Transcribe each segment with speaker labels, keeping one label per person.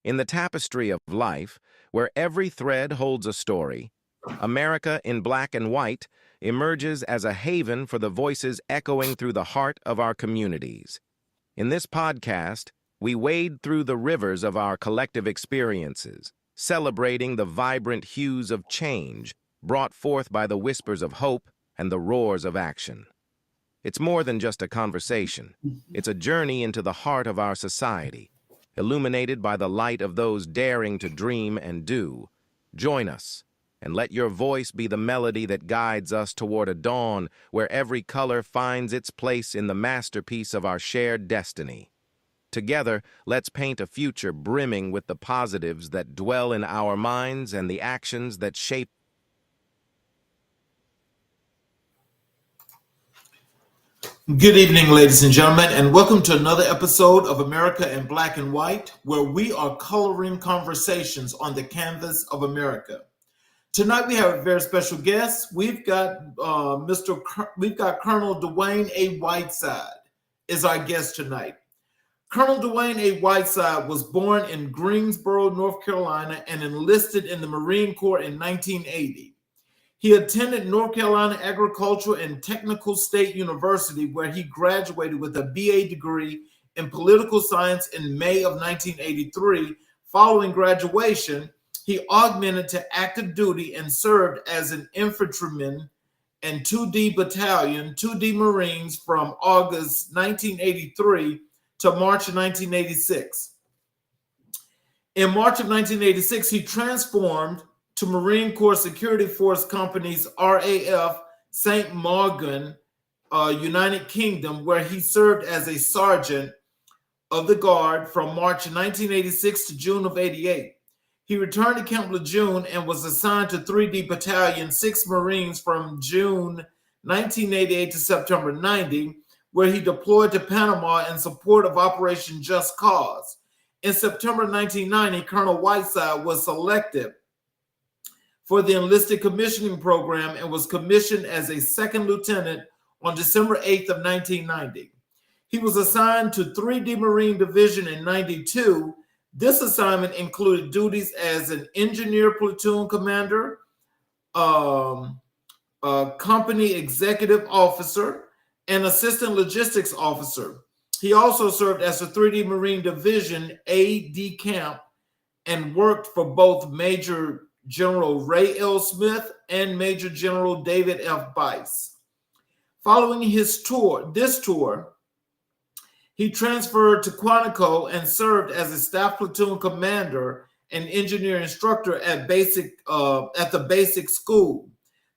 Speaker 1: In the tapestry of life, where every thread holds a story, America in Black and White emerges as a haven for the voices echoing through the heart of our communities. In this podcast, we wade through the rivers of our collective experiences, celebrating the vibrant hues of change brought forth by the whispers of hope and the roars of action. It's more than just a conversation. It's a journey into the heart of our society, illuminated by the light of those daring to dream and do. Join us, and let your voice be the melody that guides us toward a dawn where every color finds its place in the masterpiece of our shared destiny. Together, let's paint a future brimming with the positives that dwell in our minds and the actions that shape.
Speaker 2: Good evening, ladies and gentlemen, and welcome to another episode of America in Black and White, where we are coloring conversations on the canvas of America. Tonight we have a very special guest. We've got Colonel Dwayne A. Whiteside is our guest tonight. Colonel Dwayne A. Whiteside was born in Greensboro, North Carolina, and enlisted in the Marine Corps in 1980. He attended North Carolina Agricultural and Technical State University, where he graduated with a BA degree in political science in May of 1983. Following graduation, he augmented to active duty and served as an infantryman in 2D Battalion, 2D Marines from August 1983 to March of 1986. In March of 1986, he transformed to Marine Corps Security Force Company's RAF St. Martin, United Kingdom, where he served as a sergeant of the Guard from March 1986 to June of 88. He returned to Camp Lejeune and was assigned to 3D Battalion, 6 Marines from June 1988 to September 90, where he deployed to Panama in support of Operation Just Cause. In September 1990, Colonel Whiteside was selected for the enlisted commissioning program and was commissioned as a second lieutenant on December 8th of 1990. He was assigned to 3D Marine Division in 92. This assignment included duties as an engineer platoon commander, company executive officer, and assistant logistics officer. He also served as a 3D Marine Division AD camp and worked for both Major General Ray L. Smith and Major General David F. Bice. Following this tour, he transferred to Quantico and served as a staff platoon commander and engineer instructor at the basic school.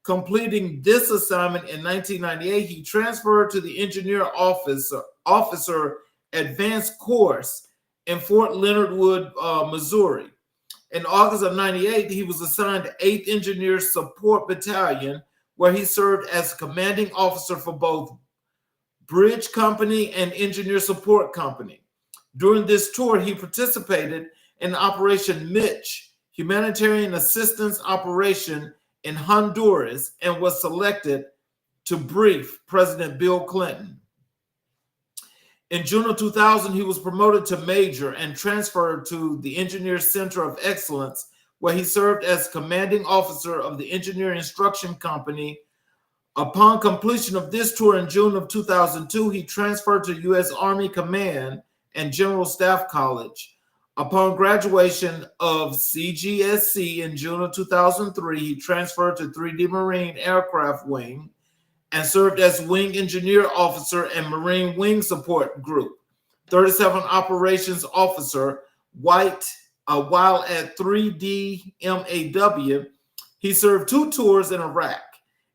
Speaker 2: Completing this assignment in 1998, he transferred to the engineer officer advanced course in Fort Leonard Wood, Missouri. In August of 98, he was assigned to 8th Engineer Support Battalion, where he served as commanding officer for both Bridge Company and Engineer Support Company. During this tour, he participated in Operation Mitch, humanitarian assistance operation in Honduras, and was selected to brief President Bill Clinton. In June of 2000, he was promoted to major and transferred to the Engineer Center of Excellence, where he served as commanding officer of the Engineer Instruction Company. Upon completion of this tour in June of 2002, he transferred to U.S. Army Command and General Staff College. Upon graduation of CGSC in June of 2003, he transferred to 3D Marine Aircraft Wing and served as Wing Engineer Officer and Marine Wing Support Group, 37 Operations Officer. While at 3D MAW, he served 2 tours in Iraq.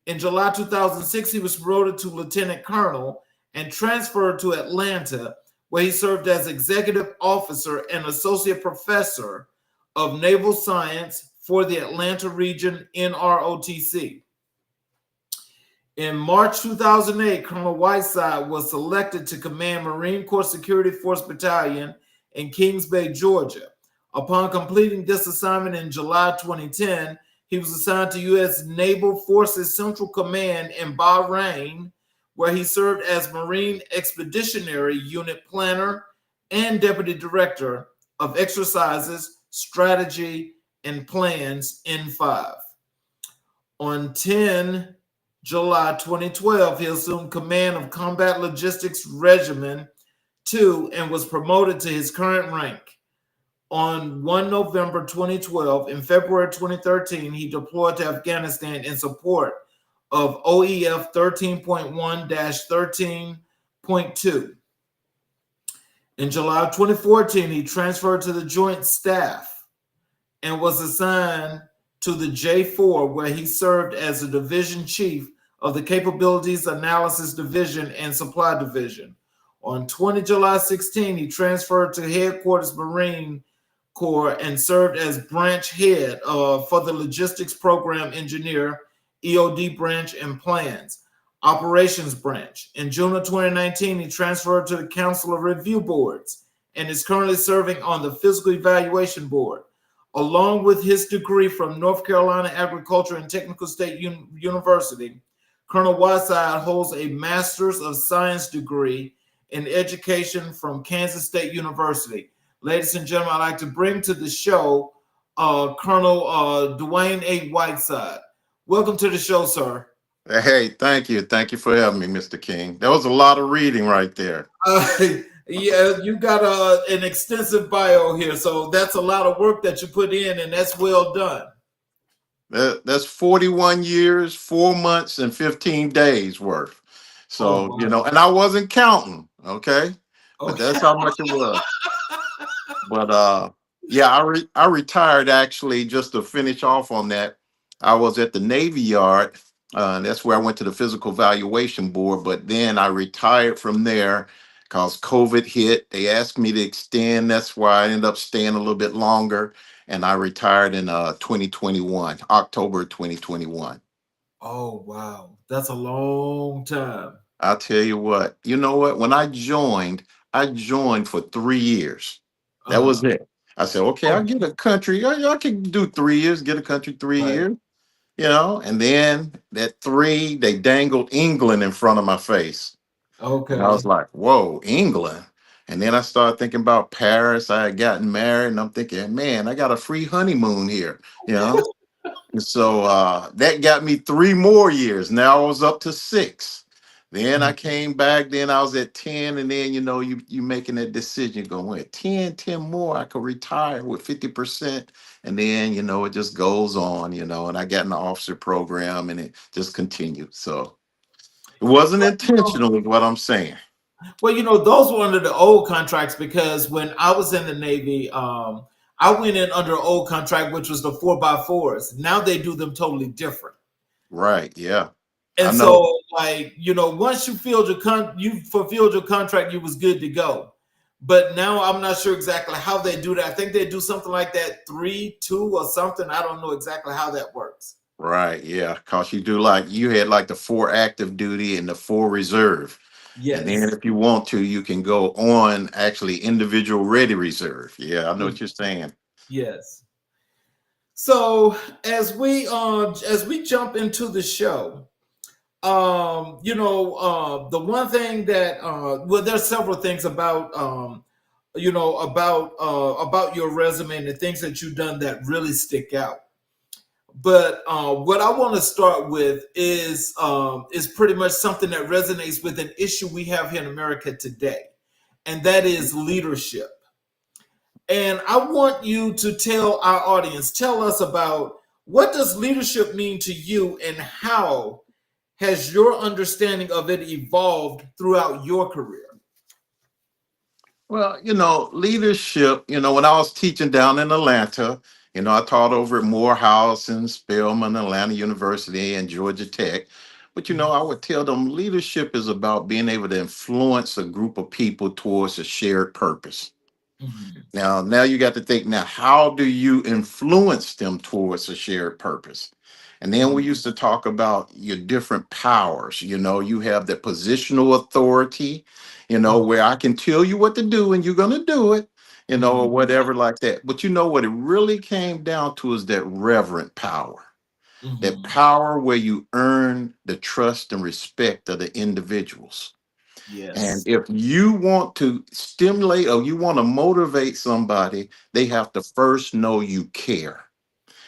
Speaker 2: In July 2006, he was promoted to Lieutenant Colonel and transferred to Atlanta, where he served as Executive Officer and Associate Professor of Naval Science for the Atlanta Region NROTC. In March 2008, Colonel Whiteside was selected to command Marine Corps Security Force Battalion in Kings Bay, Georgia. Upon completing this assignment in July 2010, he was assigned to U.S. Naval Forces Central Command in Bahrain, where he served as Marine Expeditionary Unit Planner and Deputy Director of exercises, strategy, and plans in 5. On 10 July 2012, he assumed command of Combat Logistics Regiment 2 and was promoted to his current rank. On 1 November 2012, in February 2013, he deployed to Afghanistan in support of OEF 13.1 13.2. In July 2014, he transferred to the Joint Staff and was assigned to the J4, where he served as a division chief of the Capabilities Analysis Division and Supply Division. On 20 July 16, he transferred to Headquarters Marine Corps and served as branch head for the Logistics Program Engineer, EOD branch and plans, Operations branch. In June of 2019, he transferred to the Council of Review Boards and is currently serving on the Physical Evaluation Board. Along with his degree from North Carolina Agricultural and Technical State University, Colonel Whiteside holds a Master's of Science degree in Education from Kansas State University. Ladies and gentlemen, I'd like to bring to the show Colonel Dwayne A. Whiteside. Welcome to the show, sir.
Speaker 3: Hey, thank you. Thank you for having me, Mr. King. That was a lot of reading right there.
Speaker 2: Yeah, you got an extensive bio here, so that's a lot of work that you put in, and that's well done.
Speaker 3: That's 41 years, 4 months, and 15 days worth. So,
Speaker 2: wow.
Speaker 3: and I wasn't counting, okay? But
Speaker 2: Okay.
Speaker 3: that's how much it was. But yeah, I retired actually just to finish off on that. I was at the Navy Yard. And that's where I went to the Physical Evaluation Board. But then I retired from there because COVID hit. They asked me to extend. That's why I ended up staying a little bit longer. And I retired in 2021, October 2021.
Speaker 2: Oh, wow. That's a long time.
Speaker 3: I'll tell you what. You know what? When I joined for 3 years. That was it. I said, okay, I'll get a country. I can do 3 years, get a country 3
Speaker 2: Right.
Speaker 3: years. And then that 3, they dangled England in front of my face.
Speaker 2: Okay.
Speaker 3: And I was like, whoa, England. And then I started thinking about Paris. I had gotten married, and I'm thinking, man, I got a free honeymoon here, And so that got me 3 more years. Now I was up to 6. Then I came back, then I was at 10, and then, you making that decision, going, wait, 10 more, I could retire with 50%. And then, it just goes on, and I got in the officer program, and it just continued. So it wasn't intentional, is what I'm saying.
Speaker 2: Well, those were under the old contracts, because when I was in the Navy, I went in under an old contract, which was the 4x4s. Now they do them totally different.
Speaker 3: Right, yeah.
Speaker 2: And so, once you fulfilled your contract, you was good to go. But now I'm not sure exactly how they do that. I think they do something like that 3-2 or something. I don't know exactly how that works.
Speaker 3: Right, yeah. Because you had like the 4 active duty and the 4 reserve.
Speaker 2: Yes.
Speaker 3: And then if you want to, you can go on actually individual ready reserve. Yeah, I know what you're saying.
Speaker 2: Yes. So as we jump into the show, the one thing that there's several things about about your resume and the things that you've done that really stick out. But what I want to start with is pretty much something that resonates with an issue we have here in America today, and that is leadership. And I want you to tell us about, what does leadership mean to you, and how has your understanding of it evolved throughout your career?
Speaker 3: Well, leadership, when I was teaching down in Atlanta, I taught over at Morehouse and Spelman, Atlanta University, and Georgia Tech. But, I would tell them leadership is about being able to influence a group of people towards a shared purpose. Now you got to think, now, how do you influence them towards a shared purpose? And then we used to talk about your different powers. You have the positional authority, where I can tell you what to do and you're going to do it, or whatever like that. But what it really came down to is that reverent power. That power where you earn the trust and respect of the individuals. And
Speaker 2: Yes.
Speaker 3: if you want to stimulate or you want to motivate somebody, they have to first know you care.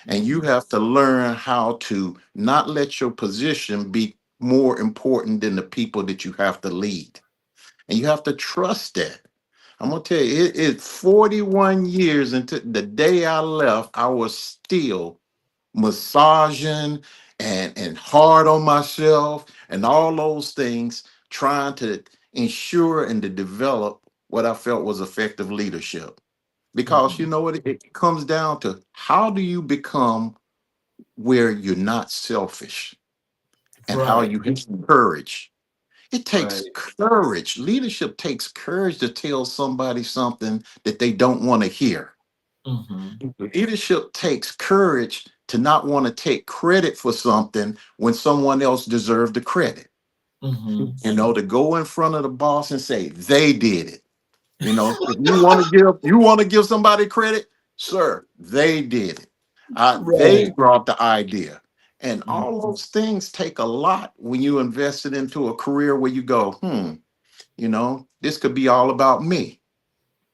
Speaker 3: And you
Speaker 2: Mhm.
Speaker 3: have to learn how to not let your position be more important than the people that you have to lead. And you have to trust that. I'm gonna tell you, it's 41 years into the day I left, I was still massaging and hard on myself and all those things, trying to ensure and to develop what I felt was effective leadership. Because you
Speaker 2: Mhm.
Speaker 3: know what, it comes down to how do you become where you're not selfish and how
Speaker 2: Right.
Speaker 3: you have courage. It
Speaker 2: Right.
Speaker 3: takes courage. Leadership takes courage to tell somebody something that they don't want to hear.
Speaker 2: Mhm.
Speaker 3: Leadership takes courage to not want to take credit for something when someone else deserved the credit.
Speaker 2: Mhm.
Speaker 3: You know, to go in front of the boss and say they did it. You know, if you want to give somebody credit, sir, they did it. They
Speaker 2: Right.
Speaker 3: brought the idea. And all
Speaker 2: Mhm.
Speaker 3: those things take a lot when you invest it into a career where you go, this could be all about me,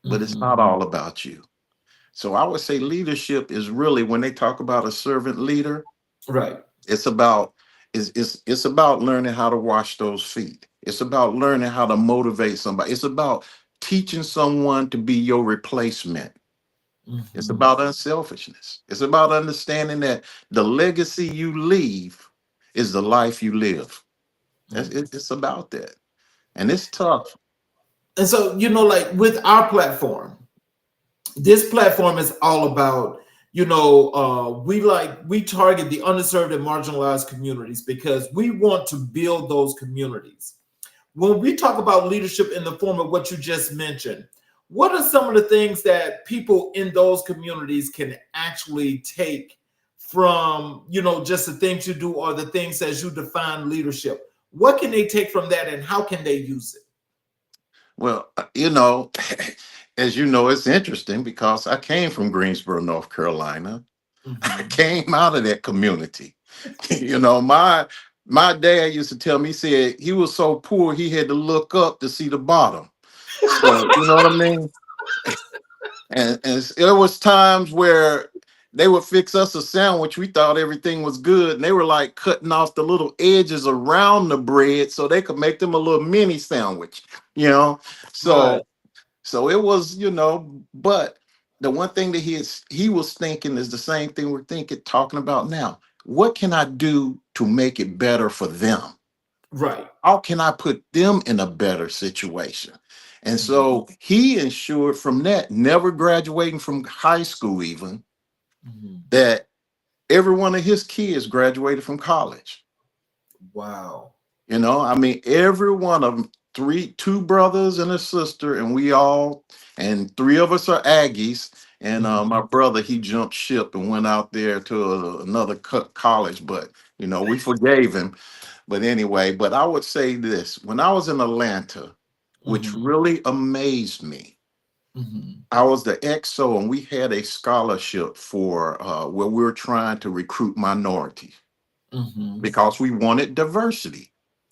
Speaker 3: but it's
Speaker 2: Mhm.
Speaker 3: not all about you. So I would say leadership is really when they talk about a servant leader,
Speaker 2: Right.
Speaker 3: it's about it's about learning how to wash those feet. It's about learning how to motivate somebody. It's about teaching someone to be your replacement. It's
Speaker 2: Mhm.
Speaker 3: about unselfishness. It's about understanding that the legacy you leave is the life you live. It's about that. And it's tough.
Speaker 2: And so, like with our platform, this platform is all about, we target the underserved and marginalized communities because we want to build those communities. When we talk about leadership in the form of what you just mentioned, what are some of the things that people in those communities can actually take from, just the things you do or the things as you define leadership? What can they take from that and how can they use it?
Speaker 3: Well, as you know, it's interesting because I came from Greensboro, North Carolina. I
Speaker 2: Mhm.
Speaker 3: came out of that community. My dad used to tell me, he said he was so poor he had to look up to see the bottom. So you know what I mean? And there was times where they would fix us a sandwich. We thought everything was good, and they were like cutting off the little edges around the bread so they could make them a little mini sandwich. You know,
Speaker 2: Right.
Speaker 3: so so it was, but the one thing that he was thinking is the same thing we're talking about now. What can I do to make it better for them?
Speaker 2: Right.
Speaker 3: How can I put them in a better situation? And
Speaker 2: Mhm.
Speaker 3: so he ensured from that, never graduating from high school, even
Speaker 2: Mhm.
Speaker 3: that every one of his kids graduated from college.
Speaker 2: Wow.
Speaker 3: I mean, every one of them, two brothers and a sister, and three of us are Aggies. And
Speaker 2: Mhm.
Speaker 3: my brother, he jumped ship and went out there to another college, but we forgave him. But anyway, but I would say this: when I was in Atlanta, which
Speaker 2: Mhm.
Speaker 3: really amazed me,
Speaker 2: Mhm.
Speaker 3: I was the XO, and we had a scholarship for where we were trying to recruit minorities
Speaker 2: Mhm.
Speaker 3: because we wanted diversity.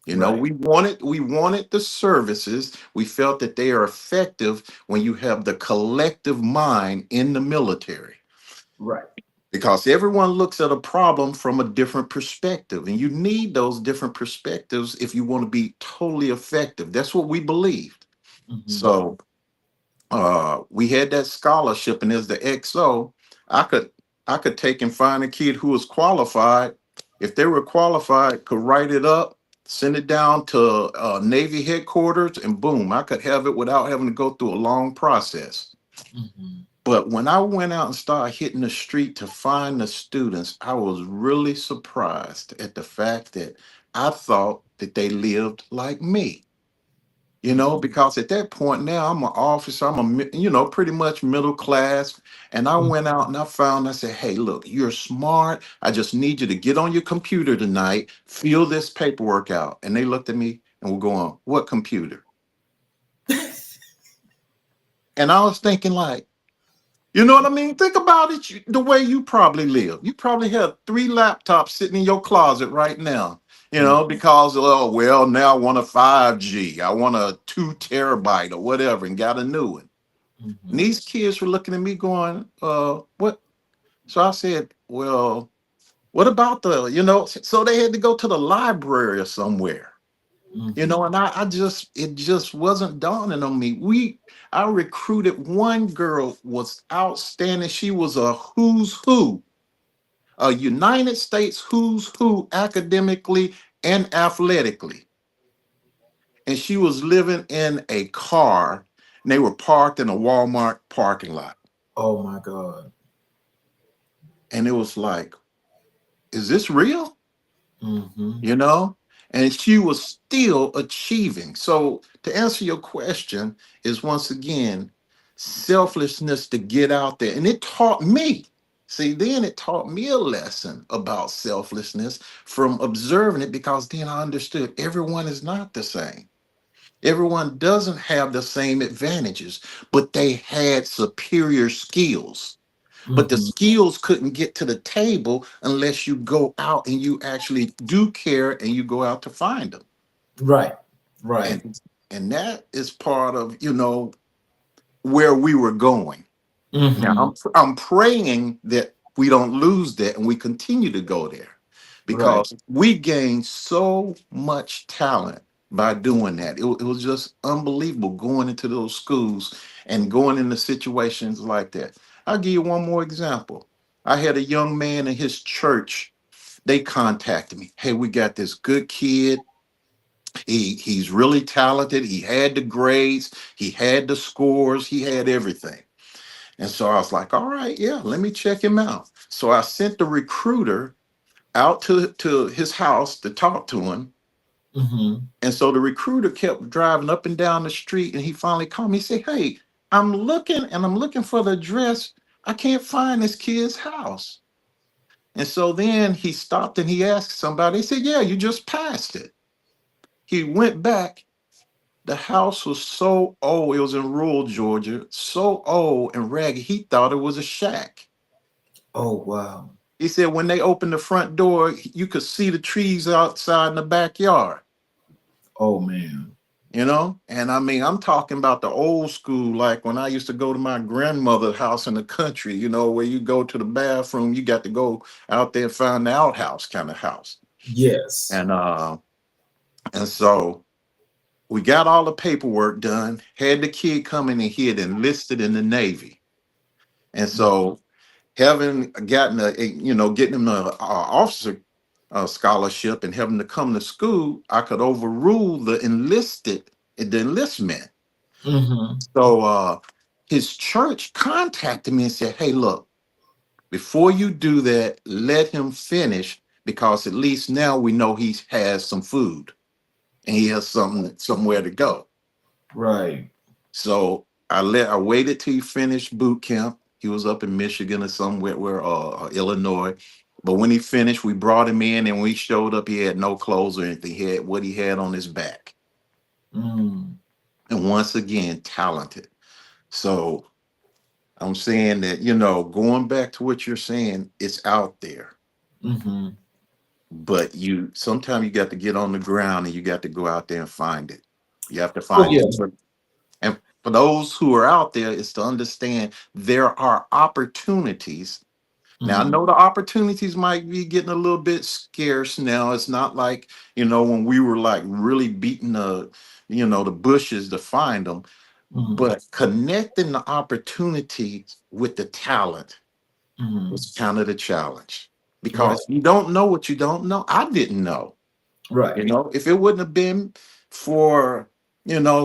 Speaker 2: Right.
Speaker 3: We wanted the services. We felt that they are effective when you have the collective mind in the military.
Speaker 2: Right.
Speaker 3: Because everyone looks at a problem from a different perspective, and you need those different perspectives if you want to be totally effective. That's what we believed.
Speaker 2: Mhm.
Speaker 3: So we had that scholarship, and as the XO, I could I could take and find a kid who was qualified. If they were qualified, could write it up, send it down to Navy headquarters, and boom, I could have it without having to go through a long process.
Speaker 2: Mhm.
Speaker 3: But when I went out and started hitting the street to find the students, I was really surprised at the fact that I thought that they lived like me.
Speaker 2: Mhm.
Speaker 3: Because at that point now I'm an officer, pretty much middle class. And I
Speaker 2: Mhm.
Speaker 3: went out and I said, hey, look, you're smart. I just need you to get on your computer tonight, fill this paperwork out. And they looked at me and were going, what computer? And I was thinking, like, you know what I mean? Think about it the way you probably live. You probably have 3 laptops sitting in your closet right now. you know, because, oh, well, now I want a 5G, I want a 2 terabyte or whatever, and got a new one. And
Speaker 2: Mhm.
Speaker 3: these kids were looking at me going, what? So I said, well, what about the, so they had to go to the library or somewhere,
Speaker 2: Mhm.
Speaker 3: and it just wasn't dawning on me. I recruited one girl, was outstanding. She was a who's who, a United States who's who academically and athletically. And she was living in a car, and they were parked in a Walmart parking lot.
Speaker 2: Oh my God.
Speaker 3: And it was like, is this real?
Speaker 2: Mhm.
Speaker 3: you know, and she was still achieving. So to answer your question is, once again, selflessness to get out there. And it taught me, see, then it taught me a lesson about selflessness from observing it, because then I understood everyone is not the same. Everyone doesn't have the same advantages, but they had superior skills. But the
Speaker 2: Mhm.
Speaker 3: skills couldn't get to the table unless you go out and you actually do care and you go out to find them.
Speaker 2: Right. Right.
Speaker 3: And that is part of, where we were going. Now
Speaker 2: Mhm.
Speaker 3: I'm praying that we don't lose that and we continue to go there,
Speaker 2: Right.
Speaker 3: because we gained so much talent by doing that. It was just unbelievable going into those schools and going into situations like that. I'll give you one more example. I had a young man in his church. They contacted me. Hey, we got this good kid. He's really talented. He had the grades, he had the scores, he had everything. And so I was like, all right, yeah, let me check him out. So I sent the recruiter out to his house to talk to him.
Speaker 2: Mhm.
Speaker 3: And so the recruiter kept driving up and down the street, and he finally called me. He said, hey, I'm looking for the address. I can't find this kid's house. And so then he stopped and he asked somebody. He said, yeah, you just passed it. He went back. The house was so old. It was in rural Georgia, so old and ragged. He thought it was a shack.
Speaker 2: Oh wow.
Speaker 3: He said when they opened the front door, you could see the trees outside in the backyard,
Speaker 2: Oh man.
Speaker 3: And I mean, I'm talking about the old school, like when I used to go to my grandmother's house in the country, where you go to the bathroom, you got to go out there and find the outhouse kind of house.
Speaker 2: Yes.
Speaker 3: And so we got all the paperwork done, had the kid come in, and he had enlisted in the Navy. And
Speaker 2: Mhm.
Speaker 3: so having gotten getting him the officer scholarship and having to come to school, I could overrule the enlistment.
Speaker 2: Mhm.
Speaker 3: So his church contacted me and said, hey, look, before you do that, let him finish, because at least now we know he has some food and he has somewhere to go.
Speaker 2: Right.
Speaker 3: So I waited till he finished boot camp. He was up in Michigan or somewhere, Illinois. But when he finished, we brought him in, and when we showed up, he had no clothes or anything. He had what he had on his back.
Speaker 2: Mm.
Speaker 3: And once again, talented. So I'm saying that, going back to what you're saying, it's out there.
Speaker 2: Mhm.
Speaker 3: But sometimes you got to get on the ground and you got to go out there and find it. You have to
Speaker 2: Oh
Speaker 3: find
Speaker 2: yeah.
Speaker 3: it. And for those who are out there, is to understand there are opportunities. Now, I
Speaker 2: Mhm.
Speaker 3: know the opportunities might be getting a little bit scarce now. It's not like, when we were like really beating the bushes to find them,
Speaker 2: Mhm.
Speaker 3: but connecting the opportunities with the talent
Speaker 2: Mhm.
Speaker 3: was kind of the challenge,
Speaker 2: Right.
Speaker 3: because you don't know what you don't know. I didn't know.
Speaker 2: Right.
Speaker 3: If it wouldn't have been for,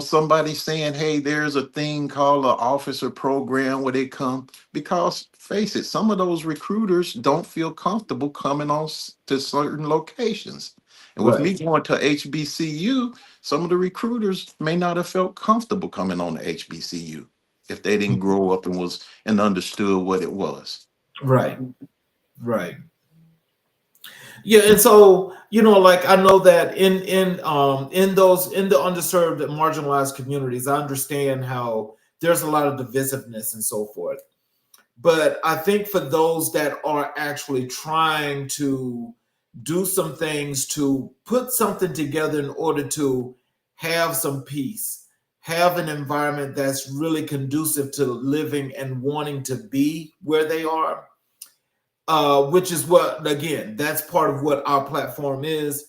Speaker 3: somebody saying, hey, there's a thing called an officer program where they come, because face it, some of those recruiters don't feel comfortable coming to certain locations. And with
Speaker 2: Right.
Speaker 3: me going to HBCU, some of the recruiters may not have felt comfortable coming on to HBCU if they didn't grow up and understood what it was.
Speaker 2: Right. Right. Yeah, and so like I know that in the underserved and marginalized communities, I understand how there's a lot of divisiveness and so forth. But I think for those that are actually trying to do some things to put something together in order to have some peace, have an environment that's really conducive to living and wanting to be where they are, which is what, again, that's part of what our platform is.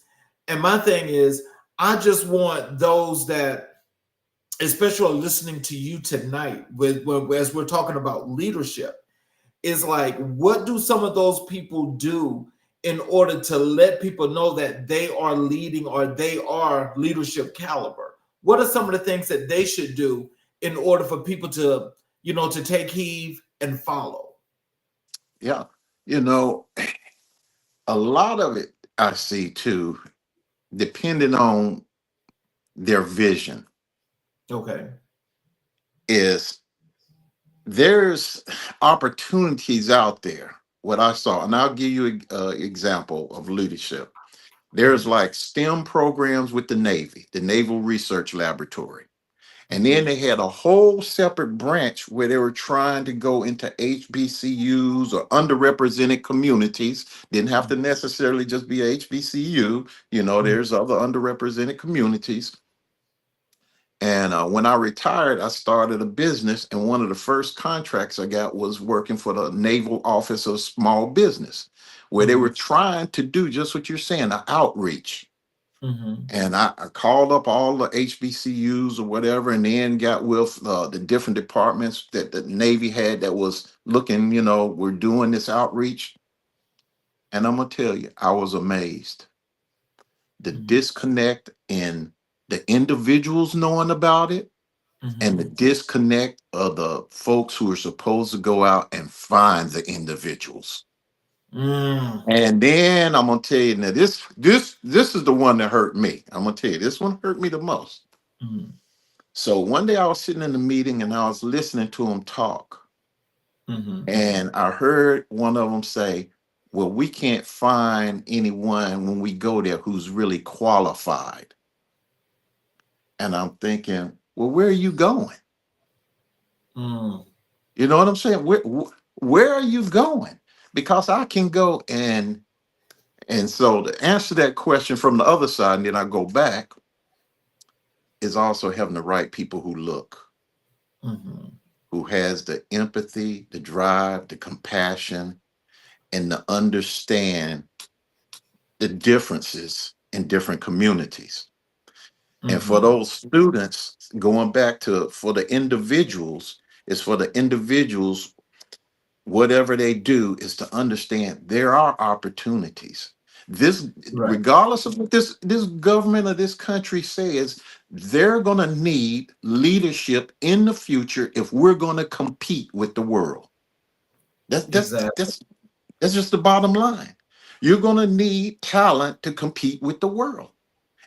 Speaker 2: And my thing is, I just want those that, especially listening to you tonight, as we're talking about leadership, is like, what do some of those people do in order to let people know that they are leading or they are leadership caliber? What are some of the things that they should do in order for people to, to take heed and follow?
Speaker 3: Yeah. You know, a lot of it I see too, depending on their vision,
Speaker 2: Okay.
Speaker 3: is there's opportunities out there. What I saw, and I'll give you an example of leadership. There's
Speaker 2: Mhm.
Speaker 3: like STEM programs with the Navy, the Naval Research Laboratory. And then
Speaker 2: Mhm.
Speaker 3: they had a whole separate branch where they were trying to go into HBCUs or underrepresented communities. Didn't have to necessarily just be a HBCU. You know,
Speaker 2: Mhm.
Speaker 3: there's other underrepresented communities. And when I retired, I started a business. And one of the first contracts I got was working for the Naval Office of Small Business, where they were
Speaker 2: Mhm.
Speaker 3: trying to do just what you're saying, an outreach.
Speaker 2: Mhm.
Speaker 3: And I called up all the HBCUs or whatever, and then got with the different departments that the Navy had that was looking, we're doing this outreach. And I'm going to tell you, I was amazed. The
Speaker 2: Mhm.
Speaker 3: disconnect in the individuals knowing about it and the
Speaker 2: Mhm.
Speaker 3: disconnect of the folks who are supposed to go out and find the individuals.
Speaker 2: Mm.
Speaker 3: And then I'm gonna tell you now, this is the one that hurt me. I'm gonna tell you, this one hurt me the most.
Speaker 2: Mhm.
Speaker 3: So one day I was sitting in the meeting and I was listening to them talk,
Speaker 2: Mhm.
Speaker 3: and I heard one of them say, "Well, we can't find anyone when we go there who's really qualified." And I'm thinking, well, where are you going?
Speaker 2: Mm.
Speaker 3: You know what I'm saying? Where are you going? Because I can go and so to answer that question from the other side, and then I go back, is also having the right people who look,
Speaker 2: Mhm.
Speaker 3: who has the empathy, the drive, the compassion, and to understand the differences in different communities. And for
Speaker 2: Mhm.
Speaker 3: those students, going back to for the individuals, is for the individuals, whatever they do is to understand there are opportunities. This,
Speaker 2: Right.
Speaker 3: regardless of what this government or this country says, they're going to need leadership in the future if we're going to compete with the world. That's that's
Speaker 2: Exactly.
Speaker 3: that's that's just the bottom line. You're going to need talent to compete with the world,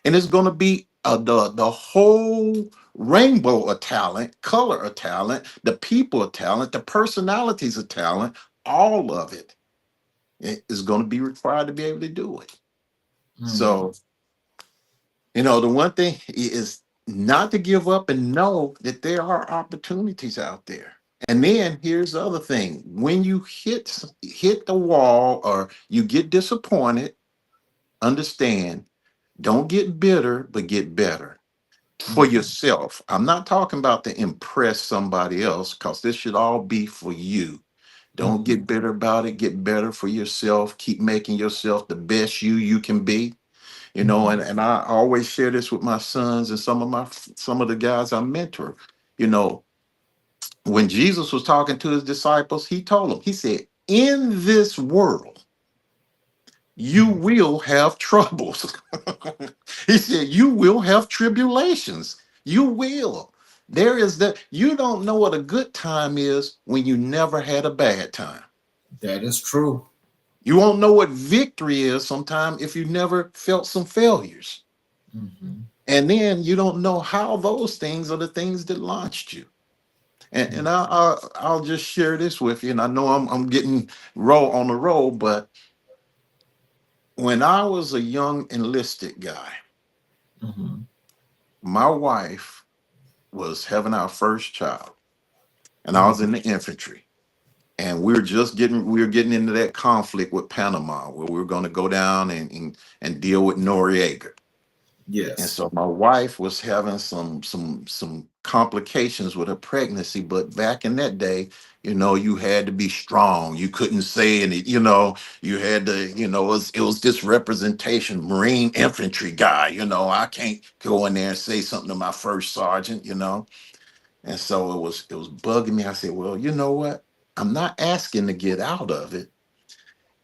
Speaker 3: and it's going to be the whole rainbow of talent, color of talent, the people of talent, the personalities of talent, all of it is going to be required to be able to do it.
Speaker 2: Mm.
Speaker 3: So, the one thing is not to give up and know that there are opportunities out there. And then here's the other thing. When you hit the wall or you get disappointed, understand, don't get bitter, but get better for
Speaker 2: Mhm.
Speaker 3: yourself. I'm not talking about to impress somebody else because this should all be for you. Don't
Speaker 2: Mhm.
Speaker 3: get bitter about it. Get better for yourself. Keep making yourself the best you can be.
Speaker 2: Mhm.
Speaker 3: And I always share this with my sons and some of the guys I mentor. You know, when Jesus was talking to his disciples, he told them, he said, "In this world, you
Speaker 2: Mhm.
Speaker 3: will have troubles." He said, "You will have tribulations. You will. There is that you don't know what a good time is when you never had a bad time.
Speaker 2: That is true.
Speaker 3: You won't know what victory is sometime if you never felt some failures.
Speaker 2: Mhm.
Speaker 3: And then you don't know how those things are the things that launched you." And
Speaker 2: Mhm.
Speaker 3: I'll just share this with you. And I know I'm getting roll on the roll, but when I was a young enlisted guy,
Speaker 2: Mhm.
Speaker 3: my wife was having our first child, and I was
Speaker 2: Mhm.
Speaker 3: in the infantry. and we were getting into that conflict with Panama, where we were going to go down and deal with Noriega. And
Speaker 2: Yes.
Speaker 3: so my wife was having some complications with her pregnancy. But back in that day, you had to be strong. You couldn't say any, you had to, it was this representation, Marine infantry guy, I can't go in there and say something to my first sergeant. And so it was bugging me. I said, well, you know what? I'm not asking to get out of it.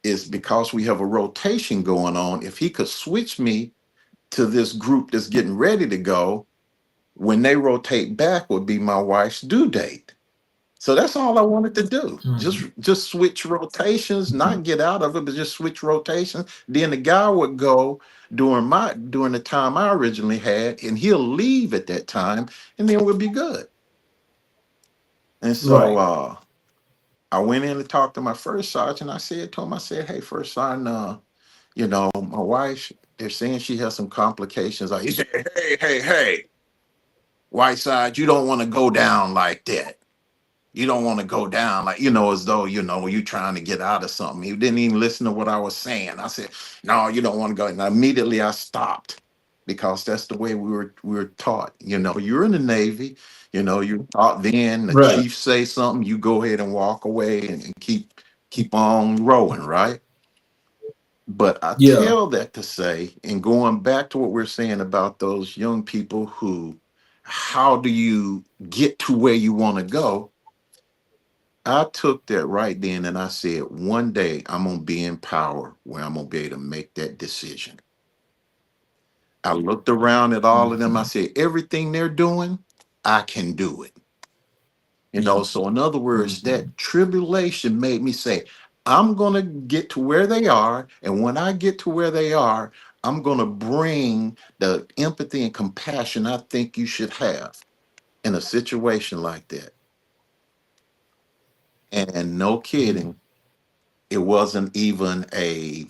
Speaker 3: It's because we have a rotation going on. If he could switch me to this group that's getting ready to go, when they rotate back would be my wife's due date. So that's all I wanted to do.
Speaker 2: Mhm.
Speaker 3: Just switch rotations, not get out of it, but just switch rotations. Then the guy would go during the time I originally had, and he'll leave at that time, and then we'll be good. And so
Speaker 2: Right.
Speaker 3: I went in to talk to my first sergeant. I said to him, I said, hey, first sergeant, my wife, they're saying she has some complications. He said, hey, Whiteside, you don't want to go down like that. You don't want to go down like, as though, you trying to get out of something. He didn't even listen to what I was saying. I said, no, you don't want to go. And immediately I stopped, because that's the way we were taught. You're in the Navy, you taught then the
Speaker 2: Right.
Speaker 3: chief say something, you go ahead and walk away and keep on rowing, right? But I
Speaker 2: Yeah.
Speaker 3: tell that to say, and going back to what we're saying about those young people who, how do you get to where you want to go? I took that right then and I said, one day I'm going to be in power where I'm going to be able to make that decision. I looked around at all of them. I
Speaker 2: Mhm.
Speaker 3: said, everything they're doing, I can do it. So in other words,
Speaker 2: Mhm.
Speaker 3: that tribulation made me say, I'm going to get to where they are. And when I get to where they are, I'm going to bring the empathy and compassion I think you should have in a situation like that. And no
Speaker 2: Mhm.
Speaker 3: kidding, it wasn't even a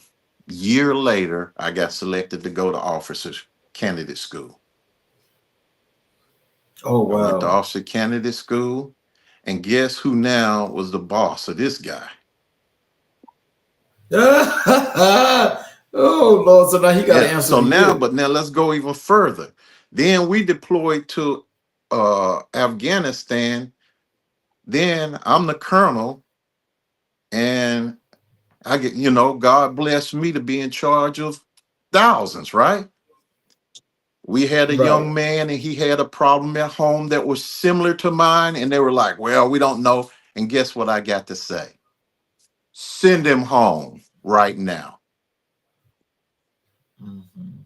Speaker 3: year later, I got selected to go to officers candidate school.
Speaker 2: Oh
Speaker 3: I went to
Speaker 2: wow.
Speaker 3: officer candidate school, and guess who now was the boss of this guy?
Speaker 2: Oh Lord. So now he got to
Speaker 3: Yeah.
Speaker 2: answer
Speaker 3: So
Speaker 2: to
Speaker 3: now,
Speaker 2: you.
Speaker 3: but now let's go even further. Then we deployed to Afghanistan. Then I'm the colonel, and I get, God blessed me to be in charge of thousands, right? We had a
Speaker 2: Right.
Speaker 3: young man and he had a problem at home that was similar to mine, and they were like, well, we don't know. And guess what I got to say? Send him home right now.
Speaker 2: Mhm.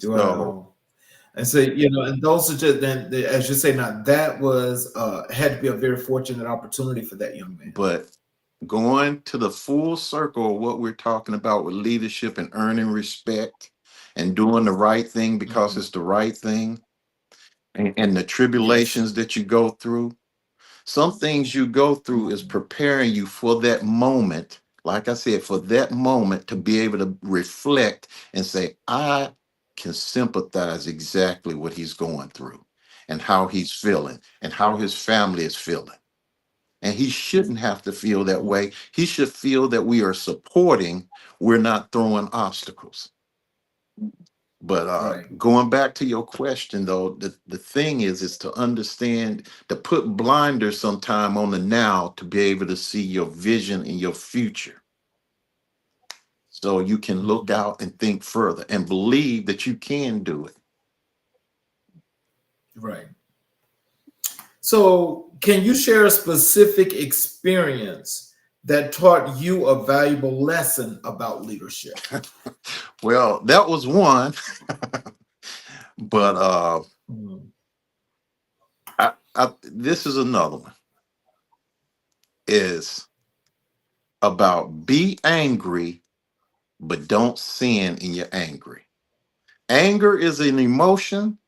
Speaker 3: So,
Speaker 2: Wow. And so, and those are just then, as you say, now that was had to be a very fortunate opportunity for that young man.
Speaker 3: but going to the full circle of what we're talking about with leadership and earning respect and doing the right thing because
Speaker 2: Mhm.
Speaker 3: it's the right thing, and the
Speaker 2: Yes.
Speaker 3: tribulations that you go through. Some things you go through is
Speaker 2: Mhm.
Speaker 3: preparing you for that moment. Like I said, for that moment to be able to reflect and say, I can sympathize exactly what he's going through and how he's feeling and how his family is feeling. And he shouldn't have to feel that
Speaker 2: Mhm.
Speaker 3: way. He should feel that we are supporting, we're not throwing obstacles. But
Speaker 2: Right.
Speaker 3: going back to your question, though, the thing is to understand, to put blinders sometime on the now to be able to see your vision and your future. So you can look
Speaker 2: Mhm.
Speaker 3: out and think further and believe that you can do it.
Speaker 2: Right. So, can you share a specific experience that taught you a valuable lesson about leadership?
Speaker 3: Well, that was one, but
Speaker 2: Mhm.
Speaker 3: this is another one. Is about be angry, but don't sin in your angry. Anger is an emotion,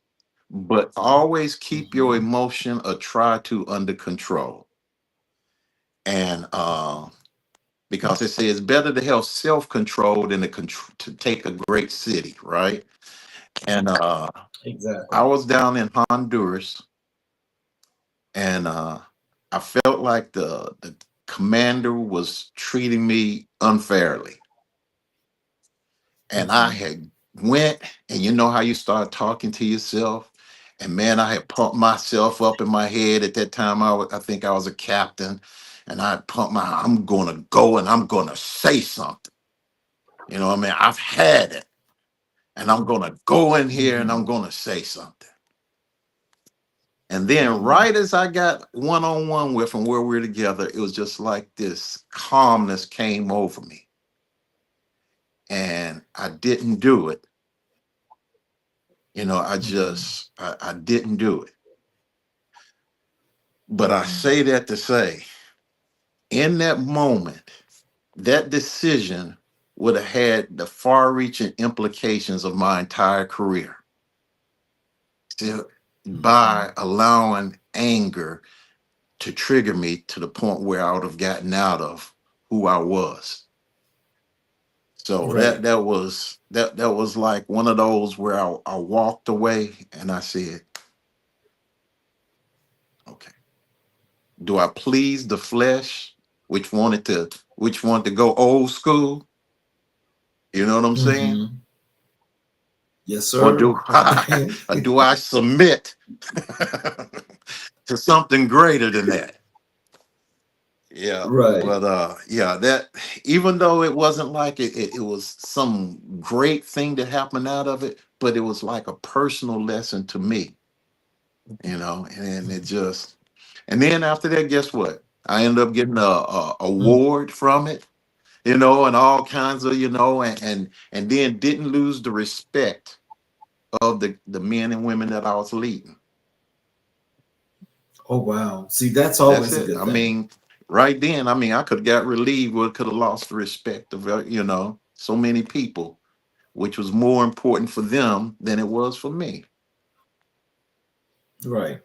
Speaker 3: but always keep your
Speaker 2: Mhm.
Speaker 3: emotion or try to under control. And because they say it's better to have self-control than to take a great city, right? And I
Speaker 2: Exactly.
Speaker 3: was down in Honduras, and I felt like the commander was treating me unfairly. And I
Speaker 2: Mm-hmm.
Speaker 3: had went, and you know how you start talking to yourself. And man, I had pumped myself up in my head at that time. I think I was a captain, and I pumped I'm going to go and I'm going to say something. You know what I mean? I've had it, and I'm going to go in here and
Speaker 2: Mm-hmm.
Speaker 3: I'm going to say something. And then,
Speaker 2: Mm-hmm.
Speaker 3: right as I got one on one with him, where we were together, it was just like this calmness came over me, and I didn't do it. You know,
Speaker 2: Mm-hmm.
Speaker 3: I didn't do it. But I
Speaker 2: Mm-hmm.
Speaker 3: say that to say, in that moment, that decision would have had the far reaching implications of my entire career. So,
Speaker 2: Mm-hmm.
Speaker 3: by allowing anger to trigger me to the point where I would have gotten out of who I was. So
Speaker 2: Right.
Speaker 3: that was like one of those where I walked away and I said, okay, do I please the flesh, which wanted to go old school? You know what I'm saying?
Speaker 2: Mm-hmm. Yes,
Speaker 3: Or
Speaker 2: sir.
Speaker 3: or do I submit to something greater than that? Yeah,
Speaker 2: Right.
Speaker 3: but yeah, that even though it wasn't like it was some great thing that happened out of it, but it was like a personal lesson to me, you know, and it just and then after that, guess what? I ended up getting a
Speaker 2: Mm.
Speaker 3: award from it, you know, and all kinds of, you know, and then didn't lose the respect of the men and women that I was leading.
Speaker 2: Oh wow. See, that's
Speaker 3: That's
Speaker 2: always a
Speaker 3: it.
Speaker 2: good
Speaker 3: I
Speaker 2: thing.
Speaker 3: mean, right then, I mean, I could have got relieved or could have lost the respect of, you know, so many people, which was more important for them than it was for me.
Speaker 2: Right.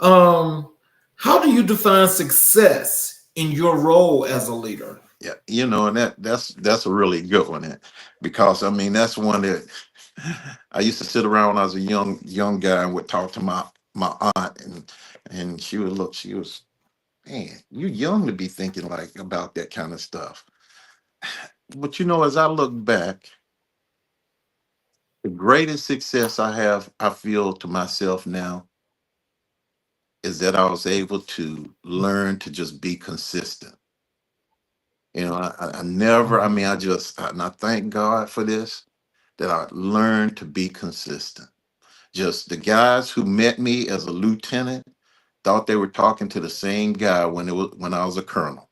Speaker 2: Um, how do you define success in your role as a leader?
Speaker 3: Yeah, you know, and that's a really good one, because I mean, that's one that I used to sit around when I was a young guy and would talk to my aunt, and she would look, she was, man, you young to be thinking like about that kind of stuff. But you know, as I look back, the greatest success I have, I feel to myself now, is that I was able to learn to just be consistent. You know, I never, I mean,
Speaker 2: Mhm.
Speaker 3: and I thank God for this, that I learned to be consistent. Just the guys who met me as a lieutenant thought they were talking to the same guy when I was a colonel.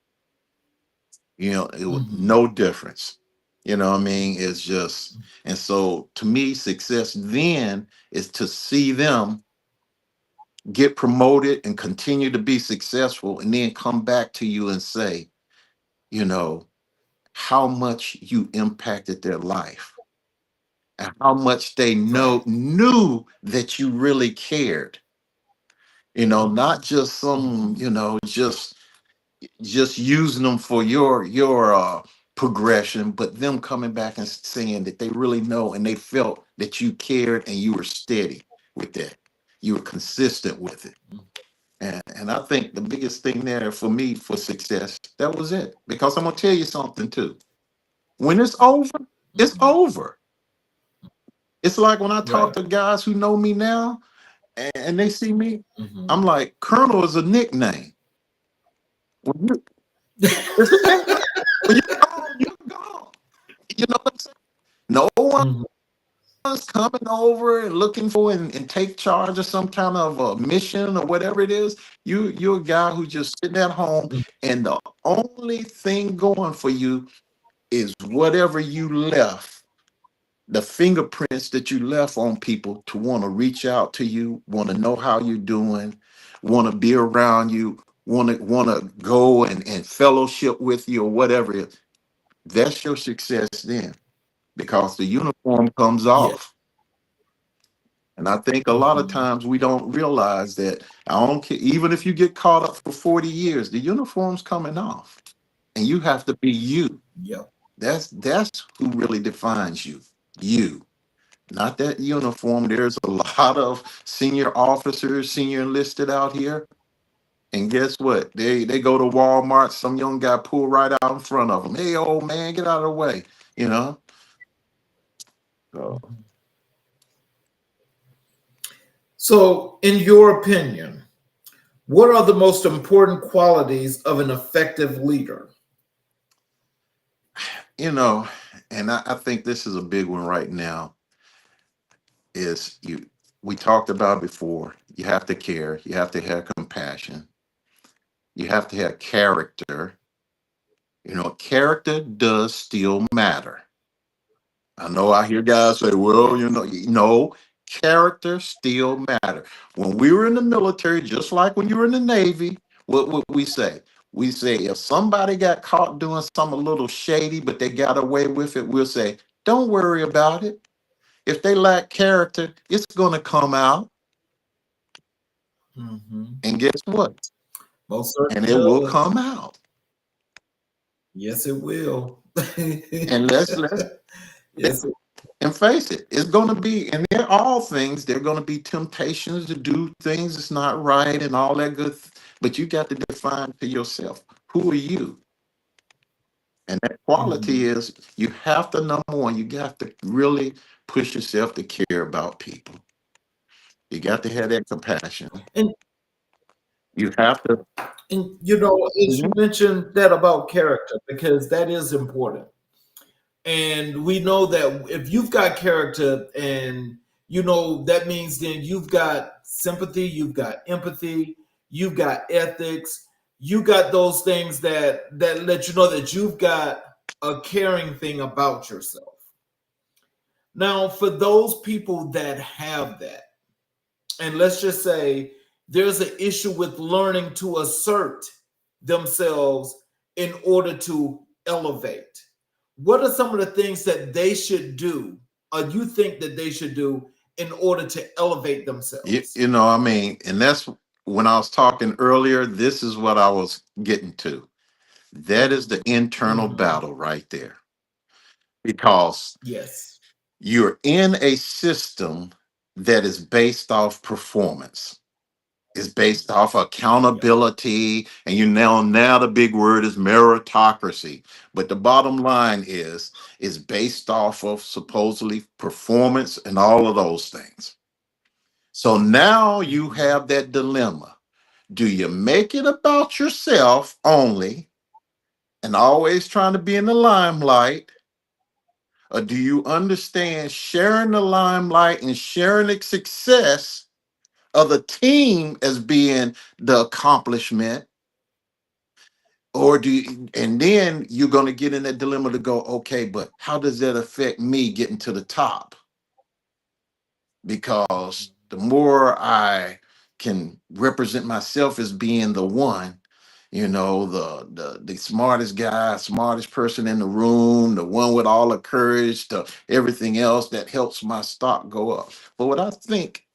Speaker 3: You know, it was
Speaker 2: Mhm.
Speaker 3: no difference. You know what I mean? It's just, and so to me, success then is to see them get promoted and continue to be successful and then come back to you and say, you know, how much you impacted their life and how much they
Speaker 2: Right.
Speaker 3: knew that you really cared. You know, not just some,
Speaker 2: Mhm.
Speaker 3: you know, just using them for your progression, but them coming back and saying that they really know and they felt that you cared and you were steady with that. You were consistent with it. And I think the biggest thing there for me for success, that was it. Because I'm gonna tell you something too. When it's over, it's
Speaker 2: Mhm.
Speaker 3: over. It's like when I talk
Speaker 2: Right.
Speaker 3: to guys who know me now and they see me, I'm
Speaker 2: Mhm.
Speaker 3: like, Colonel is a nickname. When you, it's a nickname. When you're gone, you're gone. You know what I'm saying? No
Speaker 2: Mhm.
Speaker 3: one's coming over and looking for and take charge of some kind of a mission or whatever it is. You're a guy who just sitting at home, and the only thing going for you is whatever you left, the fingerprints that you left on people to want to reach out to you, want to know how you're doing, want to be around you, want to go and fellowship with you or whatever it is. That's your success then, because the uniform comes
Speaker 2: Yeah.
Speaker 3: off. And I think a lot of
Speaker 2: Mhm.
Speaker 3: times we don't realize that, I don't care, even if you get caught up for 40 years, the uniform's coming off. And you have to be you.
Speaker 2: Yep.
Speaker 3: That's who really defines you. You. Not that uniform. There's a lot of senior officers, senior enlisted out here. And guess what? They go to Walmart. Some young guy pull right out in front of them. Hey, old man, get out of the way. You know. So,
Speaker 2: So, in your opinion, what are the most important qualities of an effective leader?
Speaker 3: you know, and I think this is a big one right now. Is you we talked about before. You have to care. You have to have compassion. You have to have character. Character does still matter. I know I hear guys say, well, no, character still matter. When we were in the military, just like when you were in the Navy, what would we say? We say if somebody got caught doing something a little shady, but they got away with it, we'll say, don't worry about it. If they lack character, it's going to come out.
Speaker 2: Mhm.
Speaker 3: And guess what?
Speaker 2: Most
Speaker 3: And
Speaker 2: certainly
Speaker 3: it will
Speaker 2: does.
Speaker 3: come out.
Speaker 2: Yes, it will.
Speaker 3: And let's
Speaker 2: Yes.
Speaker 3: and face it, it's going to be, and they're all things, there are going to be temptations to do things that's not right and all that good. But you got to define to yourself, who are you? And that quality
Speaker 2: Mhm.
Speaker 3: is you have to, number one, you got to really push yourself to care about people. You got to have that compassion.
Speaker 2: And
Speaker 3: You have to.
Speaker 2: as you
Speaker 3: Mhm.
Speaker 2: mentioned that about character, because that is important. And we know that if you've got character, and that means then you've got sympathy, you've got empathy, you've got ethics, you got those things that let you know that you've got a caring thing about yourself. Now, for those people that have that, and let's just say there's an issue with learning to assert themselves in order to elevate. What are some of the things that they should do, or you think that they should do in order to elevate themselves?
Speaker 3: I mean, and that's when I was talking earlier, this is what I was getting to. That is the internal
Speaker 2: Hmm.
Speaker 3: battle right there. Because
Speaker 2: Yes.
Speaker 3: you're in a system that is based off performance. It's based off
Speaker 2: Yep.
Speaker 3: accountability, and now the big word is meritocracy. But the bottom line is based off of supposedly performance and all of those things. So now you
Speaker 2: Mhm.
Speaker 3: have that dilemma. Do you make it about yourself only and always trying to be in the limelight? Or do you understand sharing the limelight and sharing the success of the team as being the accomplishment? Or and then you're going to get in that dilemma to go, okay, but how does that affect me getting to the top? Because the more I can represent myself as being the one, the smartest guy, smartest person in the room, the one with all the courage, to everything else that helps my stock go up. But what I think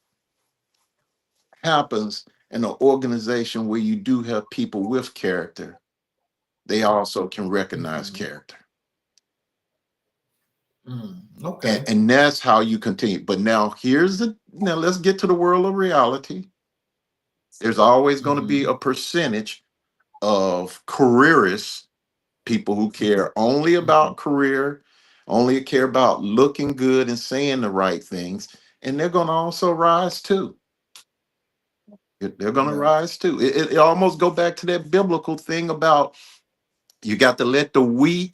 Speaker 3: happens in an organization where you do have people with character, they also can recognize
Speaker 2: Mhm.
Speaker 3: character. And,
Speaker 2: Okay.
Speaker 3: and that's how you continue. But now let's get to the world of reality. There's always going to be
Speaker 2: Hmm.
Speaker 3: a percentage of careerists, people who care only
Speaker 2: Hmm.
Speaker 3: about career, only care about looking good and saying the right things. And they're going to also rise too. They're going to
Speaker 2: Yeah.
Speaker 3: rise too. It almost go back to that biblical thing about you got to let the wheat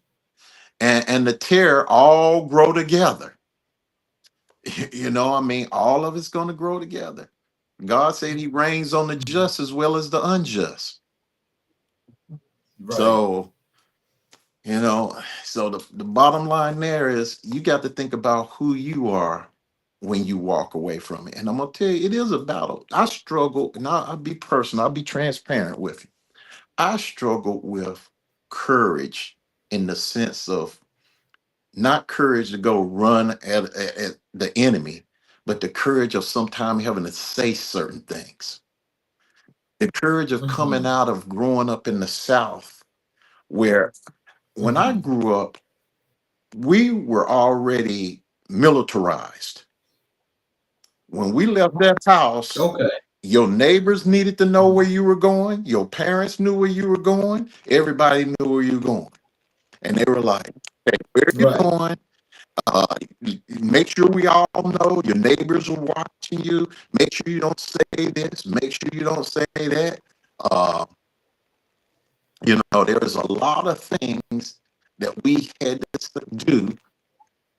Speaker 3: and the tare all grow together. I mean, all of it's going to grow together. God said he reigns on the
Speaker 2: Mhm.
Speaker 3: just as well as the unjust.
Speaker 2: Right.
Speaker 3: So, the bottom line there is you got to think about who you are when you walk away from it. And I'm going to tell you, it is a battle. I struggle, and I'll be personal, I'll be transparent with you. I struggle with courage in the sense of not courage to go run at the enemy, but the courage of sometimes having to say certain things. The courage of coming
Speaker 2: Hmm.
Speaker 3: out of growing up in the South, where when I
Speaker 2: Hmm.
Speaker 3: grew up, we were already militarized. When we left that house,
Speaker 2: Okay.
Speaker 3: Your neighbors needed to know where you were going. Your parents knew where you were going. Everybody knew where you were going. And they were like, hey, where are you
Speaker 2: Right.
Speaker 3: going? Uh, Make sure we all know. Your neighbors are watching you. Make sure you don't say this. Make sure you don't say that. Uh, there was a lot of things that we had to do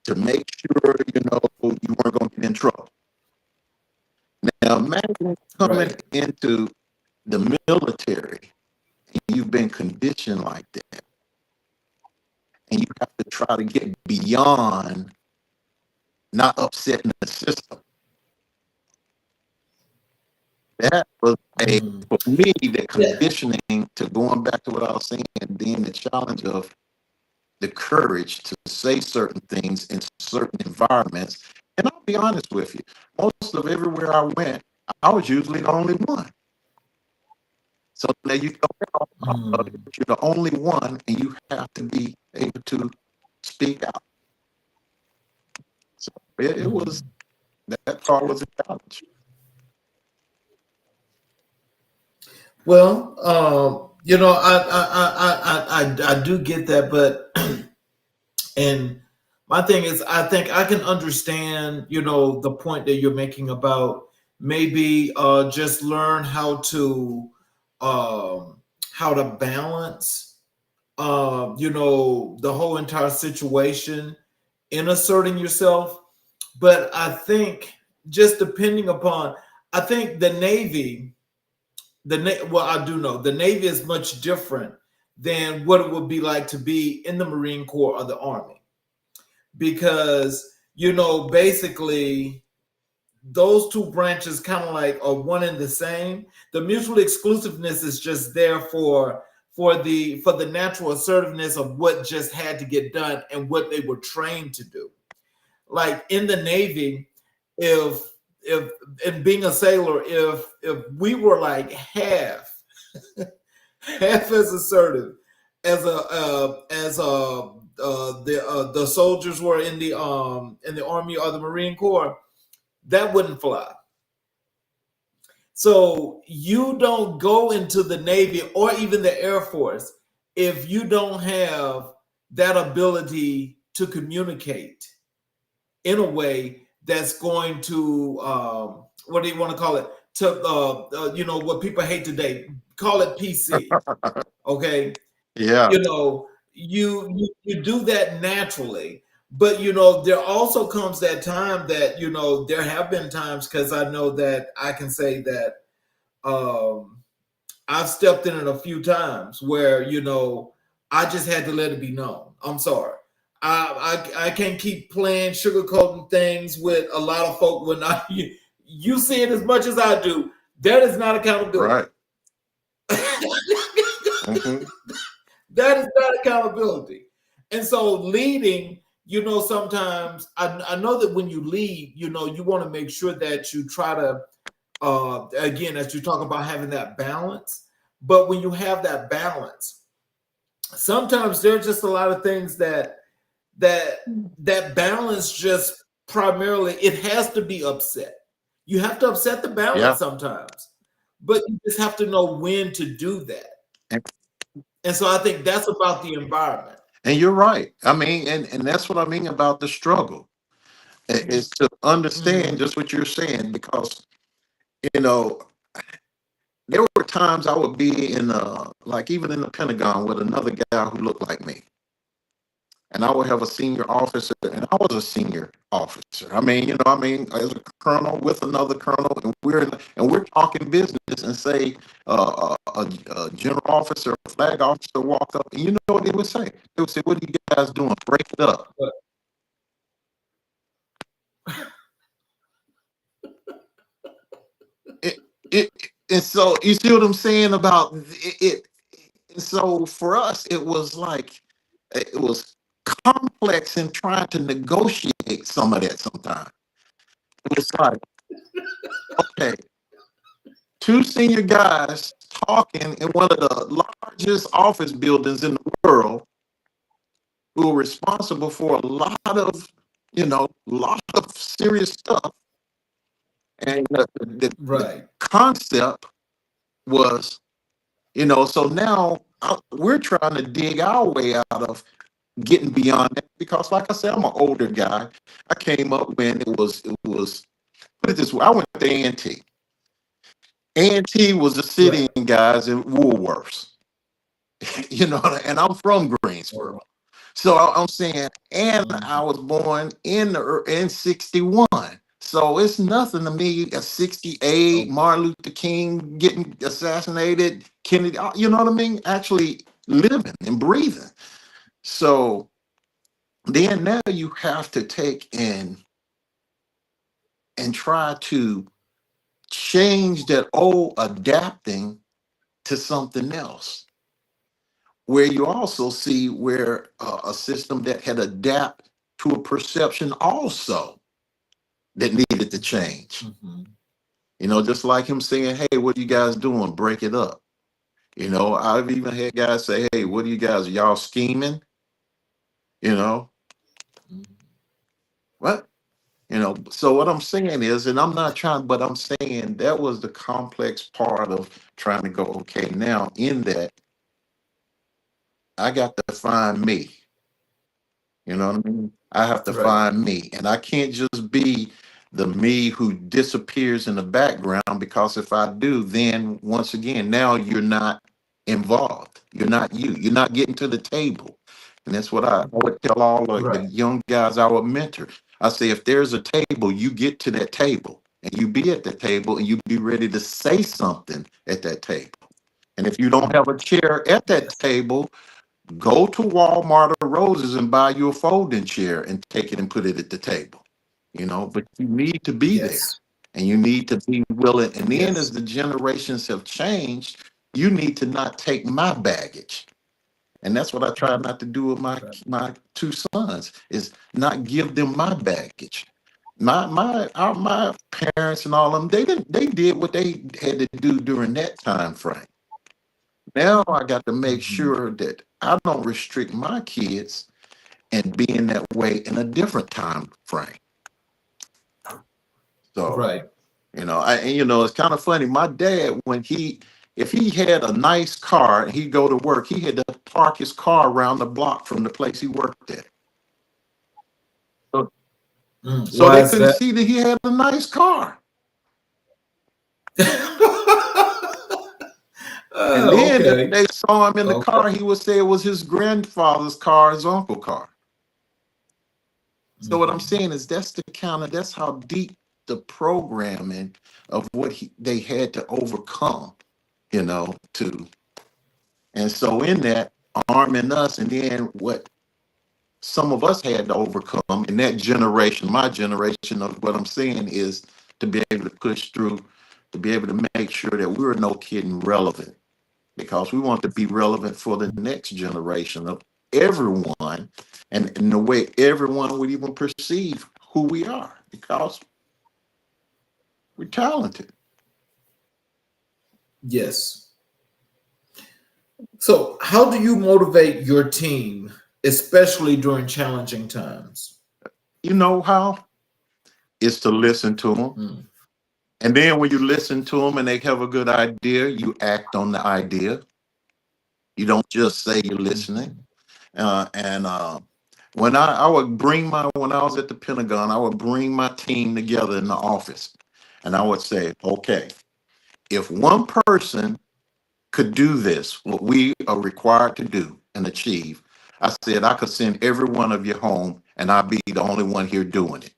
Speaker 3: to make sure, you weren't going to get in trouble. Now, imagine coming
Speaker 2: Right.
Speaker 3: into the military and you've been conditioned like that, and you have to try to get beyond not upsetting the system. That was
Speaker 2: Mm.
Speaker 3: for me, the
Speaker 2: Yeah.
Speaker 3: conditioning to going back to what I was saying, being the challenge of the courage to say certain things in certain environments. And I'll be honest with you, most of everywhere I went, I was usually the only one. So now you come out,
Speaker 2: Mm.
Speaker 3: you're the only one, and you have to be able to speak out. So it was,
Speaker 2: Mm.
Speaker 3: that part was a challenge.
Speaker 2: Well, I do get that, but and my thing is, I think I can understand, the point that you're making about maybe just learn how to balance, the whole entire situation in asserting yourself. But I think just depending upon, I think the Navy, well, I do know the Navy is much different than what it would be like to be in the Marine Corps or the Army, because basically those two branches kind of like are one and the same. The mutual exclusiveness is just there for the natural assertiveness of what just had to get done and what they were trained to do. Like in the Navy, if if and being a sailor, if we were like half as assertive as the soldiers were in the Army or the Marine Corps, that wouldn't fly. So you don't go into the Navy or even the Air Force if you don't have that ability to communicate in a way that's going to what do you want to call it? To what people hate today, call it PC. Okay,
Speaker 3: Yeah,
Speaker 2: you do that naturally, but there also comes that time that there have been times, because I know that I can say that um I've stepped in it a few times where I just had to let it be known, I'm sorry. I can't keep playing sugarcoating things with a lot of folk when you see it as much as I do. That is not accountability.
Speaker 3: right. Hmm.
Speaker 2: That is not accountability. And so leading, sometimes I know that when you lead, you want to make sure that you try to, again, as you talk about having that balance. But when you have that balance, sometimes there's just a lot of things that that balance just primarily, it has to be upset. You have to upset the
Speaker 3: Yeah.
Speaker 2: balance sometimes, but you just have to know when to do that.
Speaker 3: And,
Speaker 2: And so I think that's about the environment.
Speaker 3: and you're right. I mean, and that's what I mean about the struggle, is to understand
Speaker 2: Mhm.
Speaker 3: just what you're saying, because, you know, there were times I would be in, like even in the Pentagon with another guy who looked like me. And I would have a senior officer, and I was a senior officer. I mean, as a colonel with another colonel, and we're talking business, and say a general officer, a flag officer walk up, and you know what they would say? They would say, "What are you guys doing? Break it up."
Speaker 2: But
Speaker 3: It, it, and so you see what I'm saying about it. And so for us, it was like it was complex in trying to negotiate some of that. Sometimes it was like, okay, two senior guys talking in one of the largest office buildings in the world, who are responsible for a lot of serious stuff. And the
Speaker 2: Right.
Speaker 3: concept was, so now we're trying to dig our way out of getting beyond that because, like I said, I'm an older guy. I came up when it was put it this way. I went to A&T. A&T was the
Speaker 2: Right.
Speaker 3: city guys in Woolworths, and I'm from
Speaker 2: Oh,
Speaker 3: Greensboro. So I'm saying, and I was born in 61. So it's nothing to me. At 68,
Speaker 2: oh,
Speaker 3: Martin Luther King getting assassinated, Kennedy, you know what I mean? Actually living and breathing. So then now you have to take and try to change that old adapting to something else. Where you also see where a system that had adapt to a perception also that needed to change.
Speaker 2: mhm.
Speaker 3: Just like him saying, "Hey, what are you guys doing? Break it up." I've even had guys say, "Hey, what are you guys? Are y'all scheming?" You know what? So what I'm saying is, and I'm not trying, but I'm saying that was the complex part of trying to go, okay, now in that, I got to find me. You know what I mean? I have to
Speaker 2: Right.
Speaker 3: find me. And I can't just be the me who disappears in the background because if I do, then once again, now you're not involved. You're not you. You're not getting to the table. And that's what I would tell all the
Speaker 2: Right.
Speaker 3: young guys I would mentor. I say, if there's a table, you get to that table and you be at the table and you be ready to say something at that table. And if you don't have a chair at that
Speaker 2: Yes.
Speaker 3: table, go to Walmart or Roses and buy you a folding chair and take it and put it at the table. But you need to be there
Speaker 2: Yes.
Speaker 3: and you need to be willing. And then as
Speaker 2: Yes.
Speaker 3: the generations have changed, you need to not take my baggage. And that's what I try not to do with
Speaker 2: Right.
Speaker 3: my two sons is not give them my baggage. My parents and all of them, they did what they had to do during that time frame. Now I got to make
Speaker 2: Mhm.
Speaker 3: sure that I don't restrict my kids and being that way in a different time frame. So,
Speaker 2: Right.
Speaker 3: it's kind of funny. My dad, if he had a nice car and he'd go to work, he had to park his car around the block from the place he worked at. So, so
Speaker 2: Why
Speaker 3: they
Speaker 2: is
Speaker 3: couldn't
Speaker 2: that?
Speaker 3: see that he had a nice car. And then if
Speaker 2: Okay.
Speaker 3: they saw him in the
Speaker 2: Okay.
Speaker 3: car, he would say it was his grandfather's car, his uncle's car. So what I'm
Speaker 2: Mhm.
Speaker 3: saying is that's how deep the programming of what they had to overcome, to and so in that arming us, and then what some of us had to overcome in that generation, my generation of what I'm saying is to be able to push through, to be able to make sure that we're no kidding relevant because we want to be relevant for the next generation of everyone and in the way everyone would even perceive who we are because we're talented.
Speaker 2: Yes. So, how do you motivate your team, especially during challenging times?
Speaker 3: You know how? It's to listen to them.
Speaker 2: Mm.
Speaker 3: And then when you listen to them and they have a good idea, you act on the idea. You don't just say you're listening.
Speaker 2: Mhm.
Speaker 3: And when I would when I was at the Pentagon, I would bring my team together in the office and I would say, okay, if one person could do this, what we are required to do and achieve, I said I could send every one of you home and I'd be the only one here doing it.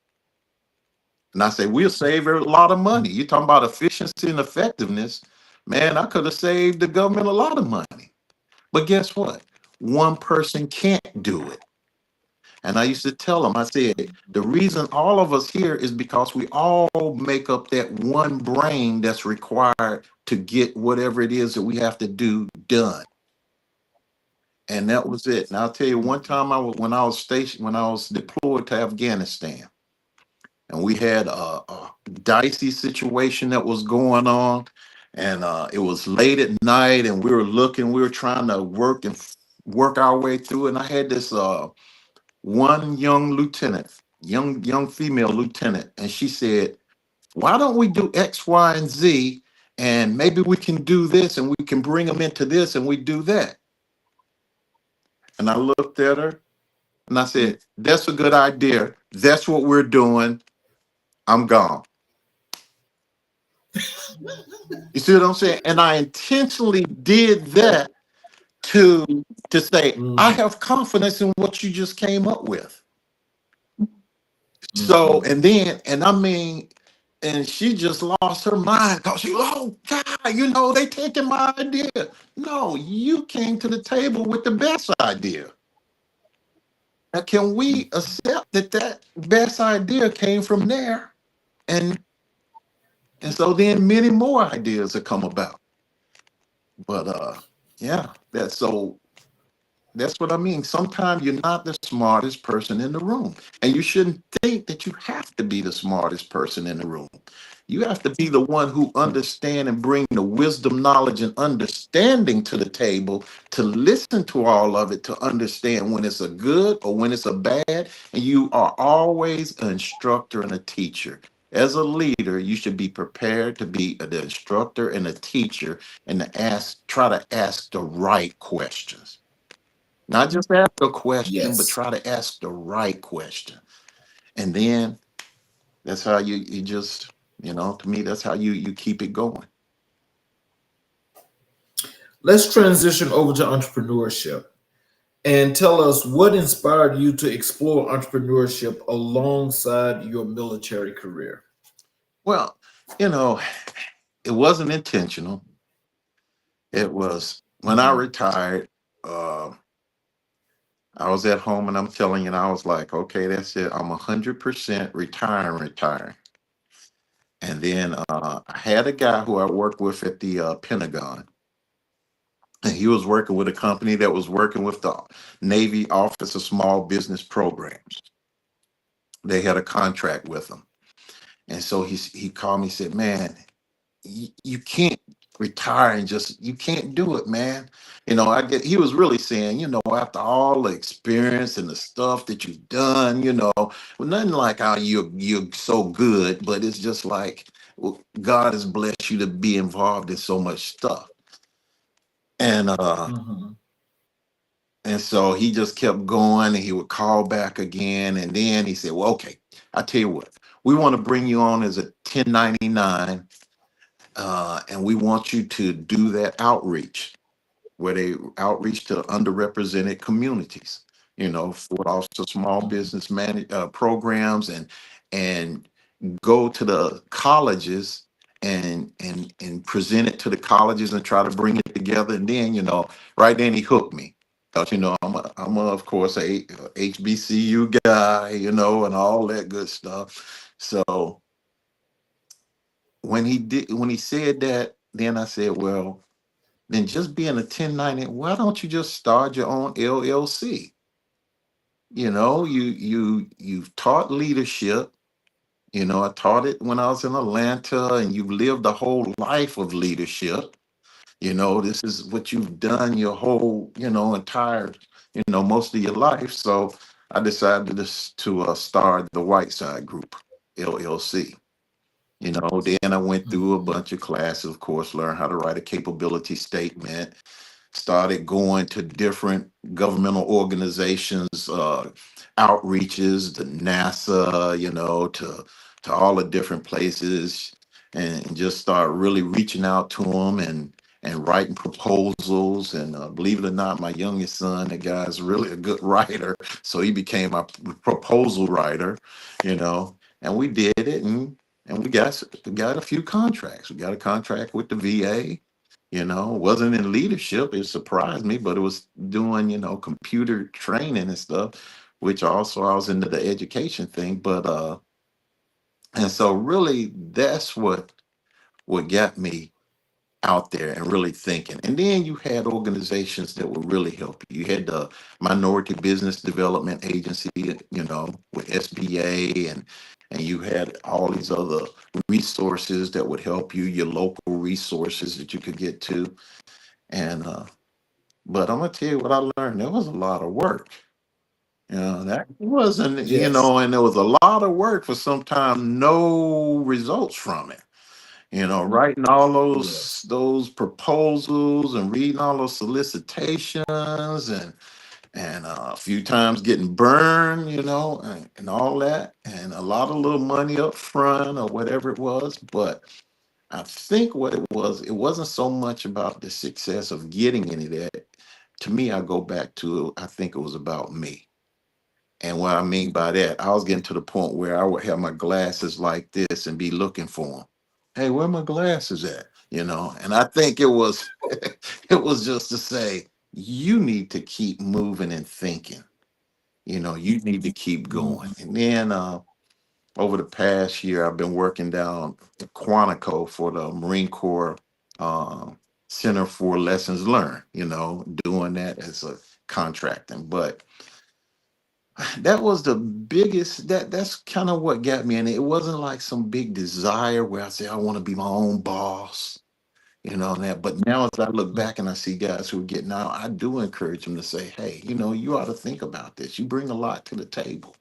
Speaker 3: And I say, we'll save a lot of money. You're talking about efficiency and effectiveness. Man, I could have saved the government a lot of money. But guess what? One person can't do it. And I used to tell them, I said, the reason all of us here is because we all make up that one brain that's required to get whatever it is that we have to do done. And that was it. And I'll tell you, one time when I was deployed to Afghanistan, and we had a dicey situation that was going on, and it was late at night, and we were trying to work our way through it. And I had this one young female lieutenant, and she said, Why don't we do X, Y, and Z? And maybe we can do this and we can bring them into this and we do that. And I looked at her and I said, that's a good idea. That's what we're doing. I'm gone. You see what I'm saying? And I intentionally did that to say, I
Speaker 2: Mhm.
Speaker 3: have confidence in what you just came up with. So,
Speaker 2: Mhm.
Speaker 3: and then, and I mean, and she just lost her mind because she, oh God, they taking my idea. No, you came to the table with the best idea. Now, can we accept that that best idea came from there? And so then many more ideas have come about. But yeah, that's what I mean. Sometimes you're not the smartest person in the room. And you shouldn't think that you have to be the smartest person in the room. You have to be the one who understand and bring the wisdom, knowledge, and understanding to the table to listen to all of it, to understand when it's a good or when it's a bad. And you are always an instructor and a teacher. As a leader, you should be prepared to be an instructor and a teacher and try to ask the right questions. Not just ask a question, but
Speaker 2: Yes.
Speaker 3: try to ask the right question. And then that's how you just, to me, that's how you keep it going.
Speaker 2: Let's transition over to entrepreneurship and tell us what inspired you to explore entrepreneurship alongside your military career.
Speaker 3: Well, you know, it wasn't intentional. It was when I
Speaker 2: Mhm.
Speaker 3: retired, uh, I was at home and I'm telling you, and I was like, okay, that's it. I'm 100% retiring. And then I had a guy who I worked with at the Pentagon. And he was working with a company that was working with the Navy Office of Small Business Programs. They had a contract with him. And so he called me and said, man, you can't retire and just, you can't do it, man. He was really saying, after all the experience and the stuff that you've done, well, nothing like how you're so good, but it's just like, well, God has blessed you to be involved in so much stuff. And
Speaker 2: Mhm.
Speaker 3: and so he just kept going and he would call back again. And then he said, well, okay, I tell you what, we want to bring you on as a 1099, and we want you to do that outreach where they outreach to underrepresented communities, for also small
Speaker 2: Mhm.
Speaker 3: business programs and go to the colleges and present it to the colleges and try to bring it together. And then, right then he hooked me. Because, of course, a HBCU guy, and all that good stuff. So when he said that, then I said, well, then just being a 1090, why don't you just start your own LLC? You've taught leadership. I taught it when I was in Atlanta, and you've lived a whole life of leadership. This is what you've done your whole, entire, most of your life. So I decided to start the Whiteside Group, LLC. Then I went through a
Speaker 2: Mhm.
Speaker 3: bunch of classes, of course, learned how to write a capability statement, started going to different governmental organizations, outreaches, to NASA, to all the different places, and just start really reaching out to them and writing proposals. And believe it or not, my youngest son, the guy's really a good writer, so he became my proposal writer, and we did it, and we got a few contracts. We got a contract with the VA. Wasn't in leadership. It surprised me, but it was doing, computer training and stuff, which also I was into the education thing. But and so really that's what got me out there and really thinking. And then you had organizations that would really help you. You had the Minority Business Development Agency, with SBA, and you had all these other resources that would help you, your local resources that you could get to. And but I'm gonna tell you what I learned. There was a lot of work. That wasn't,
Speaker 2: Yes.
Speaker 3: and there was a lot of work for some no results from it. Writing all
Speaker 2: Yes.
Speaker 3: those proposals and reading all those solicitations and a few times getting burned, and all that, and a lot of little money up front or whatever it was. But I think what it wasn't so much about the success of getting any of that. To me, I go back to, I think it was about me. And what I mean by that, I was getting to the point where I would have my glasses like this and be looking for them. Hey, where my glasses at? And I think it was it was just to say, you need to keep moving and thinking. You need to keep going.
Speaker 2: Mhm.
Speaker 3: And then over the past year, I've been working down at Quantico for the Marine Corps um, Center for Lessons Learned, doing that as a contracting. But that was the biggest, that's kind of what got me. And it wasn't like some big desire where I say, I want to be my own boss, and that. But now as I look back and I see guys who are getting out, I do encourage them to say, hey, you ought to think about this. You bring a lot to the table.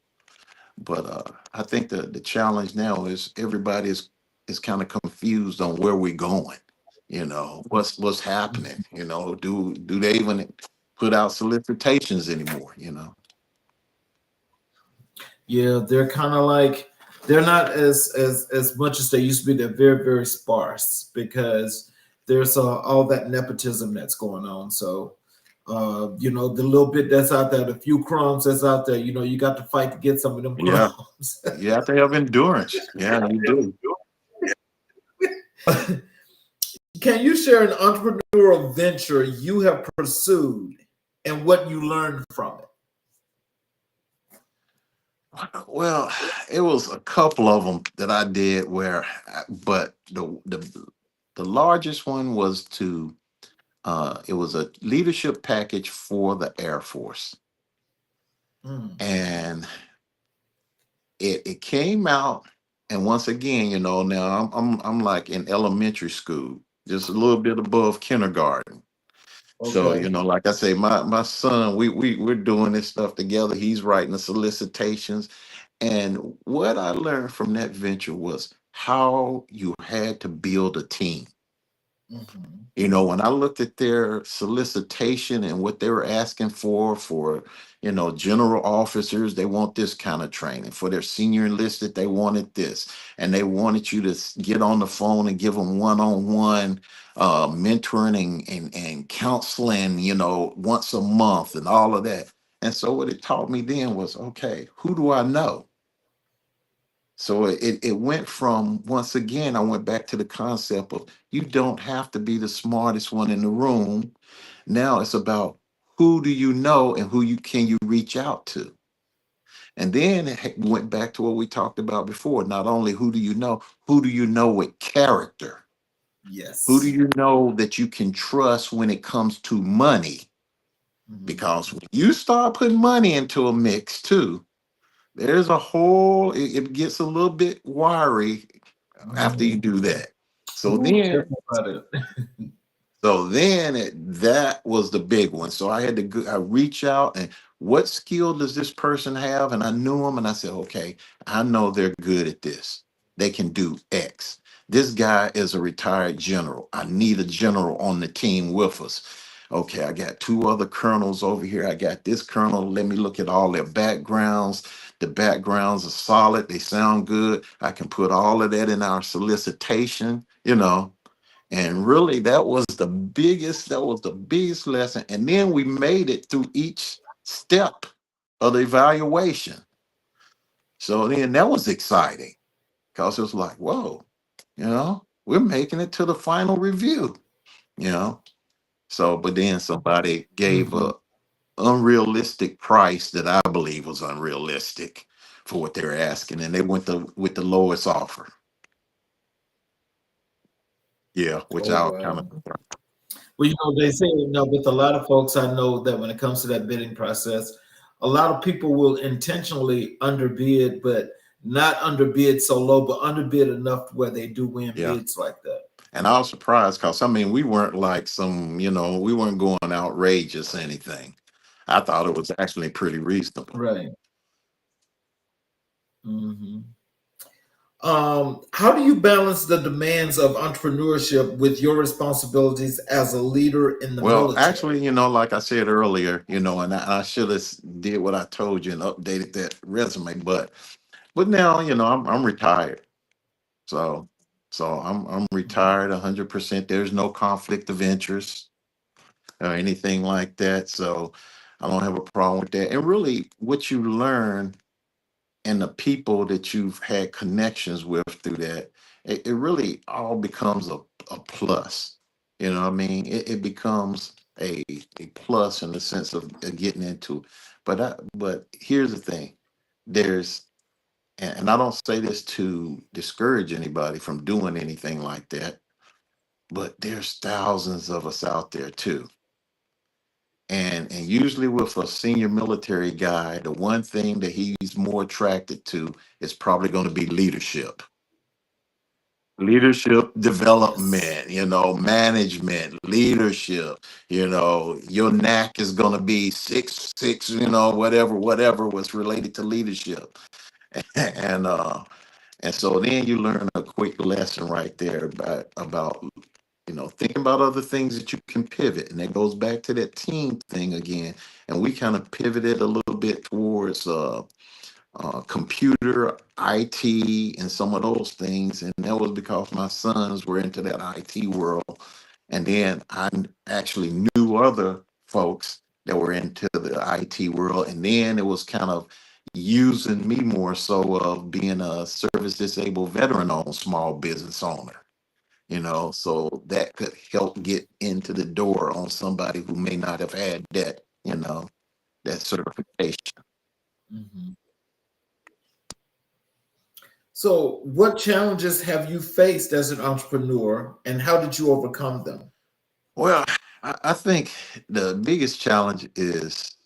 Speaker 3: But I think the challenge now is everybody is kind of confused on where we're going. What's happening. Do they even put out solicitations anymore?
Speaker 2: Yeah, they're kind of like they're not as much as they used to be. They're very, very sparse because there's all that nepotism that's going on. So the little bit that's out there, the few crumbs that's out there, you got to fight to get some of them
Speaker 3: Yeah,
Speaker 2: crumbs.
Speaker 3: you have to have endurance. Yeah, you do.
Speaker 2: Can you share an entrepreneurial venture you have pursued and what you learned from it?
Speaker 3: Well, it was a couple of them that I did where, but the largest one was it was a leadership package for the Air Force.
Speaker 2: Mm.
Speaker 3: And it came out, and once again, now I'm like in elementary school, just a little bit above kindergarten. So,
Speaker 2: Okay.
Speaker 3: like I say, my son, we're doing this stuff together. He's writing the solicitations. And what I learned from that venture was how you had to build a team.
Speaker 2: Mhm.
Speaker 3: When I looked at their solicitation and what they were asking for, general officers, they want this kind of training. For their senior enlisted, they wanted this. And they wanted you to get on the phone and give them one-on-one mentoring and counseling, once a month and all of that. And so what it taught me then was, okay, who do I know? So it went from, once again, I went back to the concept of you don't have to be the smartest one in the room. Now it's about who do you know and who you reach out to. And then went back to what we talked about before. Not only who do you know with character? Who do
Speaker 2: Yes.
Speaker 3: you know that you can trust when it comes to money?
Speaker 2: Mhm.
Speaker 3: Because when you start putting money into a mix too, there's it gets a little bit wiry after you
Speaker 2: Mhm.
Speaker 3: do that. So
Speaker 2: Ooh, tell
Speaker 3: then,
Speaker 2: me about it.
Speaker 3: that was the big one. So I had to I reach out and what skill does this person have? And I knew them and I said, okay, I know they're good at this. They can do X. This guy is a retired general. I need a general on the team with us. Okay, I got two other colonels over here. I got this colonel. Let me look at all their backgrounds. The backgrounds are solid. They sound good. I can put all of that in our solicitation, and really, that was the biggest lesson. And then we made it through each step of the evaluation. So then that was exciting because it was like, whoa, we're making it to the final review, you know. So, but then somebody gave
Speaker 2: Mhm.
Speaker 3: a unrealistic price that I believe was unrealistic for what they were asking, and they went with the lowest offer. Yeah, which
Speaker 2: Oh
Speaker 3: I'll kind
Speaker 2: wow.
Speaker 3: of.
Speaker 2: Well, they say, with a lot of folks I know that when it comes to that bidding process, a lot of people will intentionally underbid, but not underbid so low, but underbid enough to where they do win
Speaker 3: Yeah.
Speaker 2: bids like that.
Speaker 3: And I was surprised because I mean we weren't like we weren't going outrageous or anything. I thought it was actually pretty reasonable.
Speaker 2: Right. Mhm. How do you balance the demands of entrepreneurship with your responsibilities as a leader in the
Speaker 3: Well,
Speaker 2: military?
Speaker 3: actually, like I said earlier, and I should have did what I told you and updated that resume, but now, I'm retired. So I'm retired 100%. There's no conflict of interest or anything like that. So I don't have a problem with that. And really what you learn and the people that you've had connections with through that, it really all becomes a plus. You know what I mean? It becomes a plus in the sense of getting into. But here's the thing. There's and I don't say this to discourage anybody from doing anything like that, but there's thousands of us out there too. And usually with a senior military guy, the one thing that he's more attracted to is probably going to be leadership
Speaker 2: Yes.
Speaker 3: development, management, leadership. Your knack is going to be 6'6", whatever was related to leadership. and And so then you learn a quick lesson right there about thinking about other things that you can pivot. And that goes back to that team thing again. And we kind of pivoted a little bit towards computer, IT, and some of those things. And that was because my sons were into that IT world. And then actually knew other folks that were into the IT world. And then it was kind of using me more so of being a service disabled veteran owned small business owner, so that could help get into the door on somebody who may not have had that certification.
Speaker 2: Mhm. So, what challenges have you faced as an entrepreneur, and how did you overcome them?
Speaker 3: Well, I think the biggest challenge is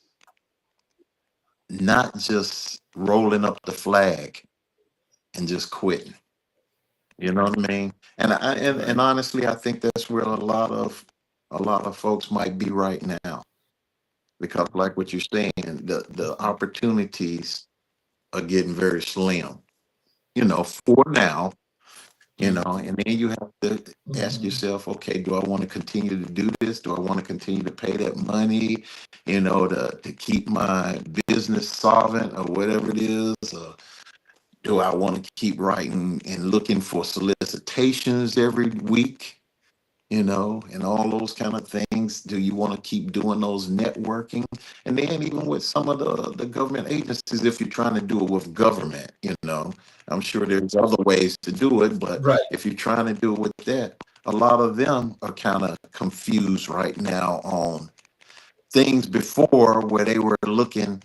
Speaker 3: not just rolling up the flag and just quitting. You know what I mean? And
Speaker 2: Right.
Speaker 3: honestly, I think that's where a lot of folks might be right now, because like what you're saying, the opportunities are getting very slim. For now, and then you have to ask
Speaker 2: Mhm.
Speaker 3: yourself, okay, do I want to continue to do this? Do I want to continue to pay that money, to keep my business solvent or whatever it is? Do I want to keep writing and looking for solicitations every week? And all those kind of things. Do you want to keep doing those networking? And then even with some of the government agencies, if you're trying to do it with government, I'm sure there's other ways to do it, but
Speaker 2: Right.
Speaker 3: if you're trying to do it with that, a lot of them are kind of confused right now on things before where they were looking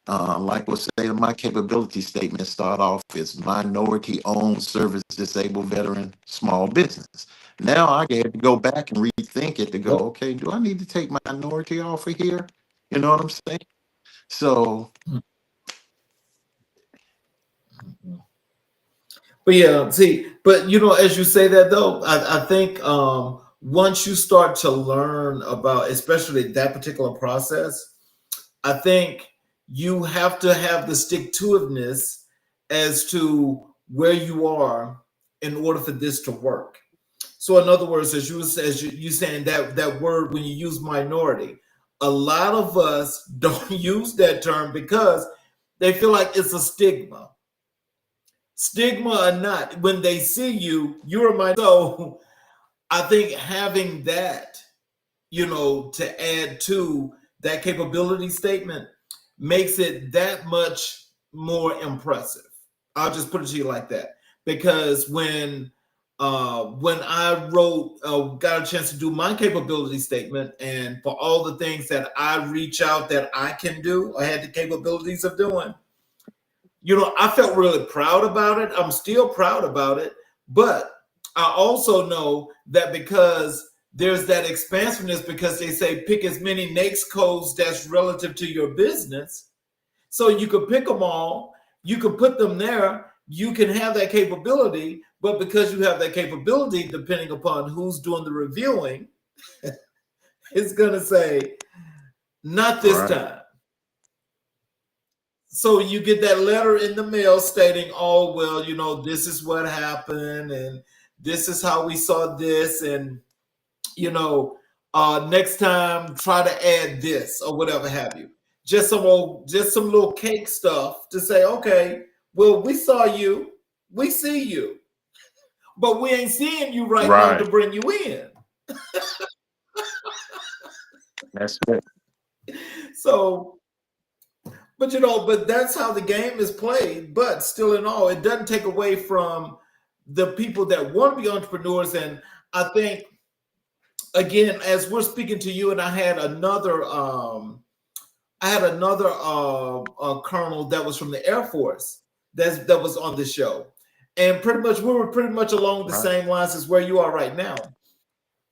Speaker 3: like we'll say my capability statement start off as minority owned service disabled veteran small business. Now I get to go back and rethink it to go,
Speaker 2: Yep.
Speaker 3: okay, do I need to take minority off of here? You know what I'm saying? So
Speaker 2: Mhm. But yeah, see, but as you say that though, I think once you start to learn about, especially that particular process, I think you have to have the stick to itiveness as to where you are in order for this to work. So, in other words, as you saying that word when you use minority, a lot of us don't use that term because they feel like it's a stigma. Stigma or not, when they see you, you're a minority. So, I think having that, to add to that capability statement makes it that much more impressive. I'll just put it to you like that. Because when I got a chance to do my capability statement, and for all the things that I reach out that I can do, I had the capabilities of doing. I felt really proud about it. I'm still proud about it, but I also know that because there's that expansiveness, because they say pick as many NAICS codes that's relative to your business. So you could pick them all, you could put them there, you can have that capability, but because you have that capability, depending upon who's doing the reviewing, it's going to say Not this
Speaker 3: Right.
Speaker 2: time. So you get that letter in the mail stating, oh, well, this is what happened and this is how we saw this. And, next time try to add this or whatever have you. Just some little cake stuff to say, okay, well, we saw you, we see you, but we ain't seeing you right now to
Speaker 3: Right.
Speaker 2: bring you in.
Speaker 3: That's it.
Speaker 2: So, but that's how the game is played. But still, in all, it doesn't take away from the people that want to be entrepreneurs. And I think, again, as we're speaking to you, and I had another colonel that was from the Air Force that was on the show, and pretty much we were pretty much along the
Speaker 3: Right.
Speaker 2: same lines as where you are right now.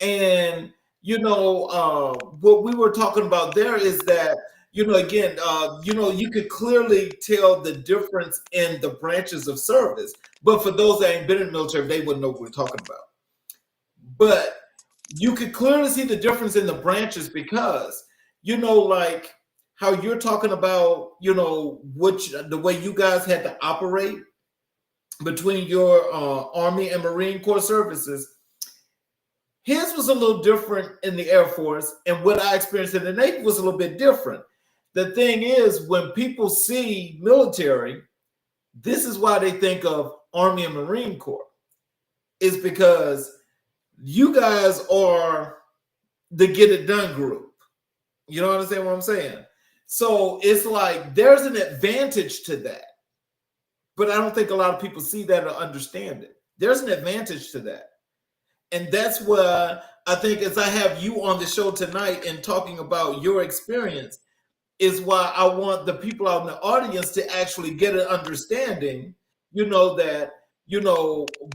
Speaker 2: And what we were talking about there is that again, you could clearly tell the difference in the branches of service. But for those that ain't been in the military, they wouldn't know what we're talking about. But you could clearly see the difference in the branches because like how you're talking about the way you guys had to operate between your Army and Marine Corps services. His was a little different in the Air Force, and what I experienced in the Navy was a little bit different. The thing is, when people see military, this is why they think of Army and Marine Corps, is because you guys are the get it done group. You know what I'm saying? So it's like there's an advantage to that, but I don't think a lot of people see that or understand it. There's an advantage to that. And that's why I think, as I have you on the show tonight and talking about your experience, is why I want the people out in the audience to actually get an understanding, that,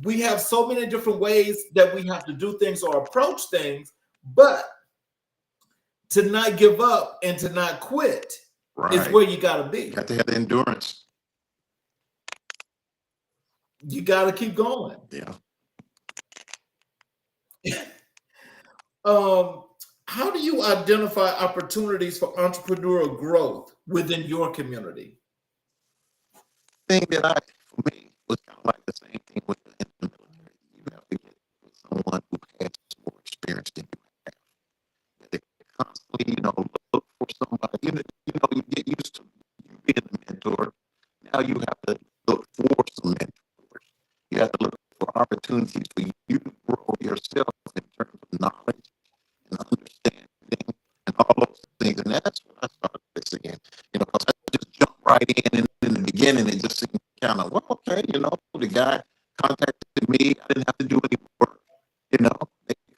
Speaker 2: we have so many different ways that we have to do things or approach things, but to not give up and to not quit is
Speaker 3: Right.
Speaker 2: where you got to be.
Speaker 3: You got to have the endurance.
Speaker 2: You got to keep going.
Speaker 3: Yeah.
Speaker 2: How do you identify opportunities for entrepreneurial growth within your community?
Speaker 3: Thing that for me, was kind of like the same thing with the military. You have to get with someone who has more experience than you have. They constantly, look for somebody. You get used to you being the mentor. Now you have to look for some mentors. You have to look for opportunities for you to grow yourself in terms of knowledge and understanding and all those things. And that's what I started saying. Because I just jumped right in, and in the beginning, it just seemed kind of, well, okay, the guy contacted me. I didn't have to do any work. They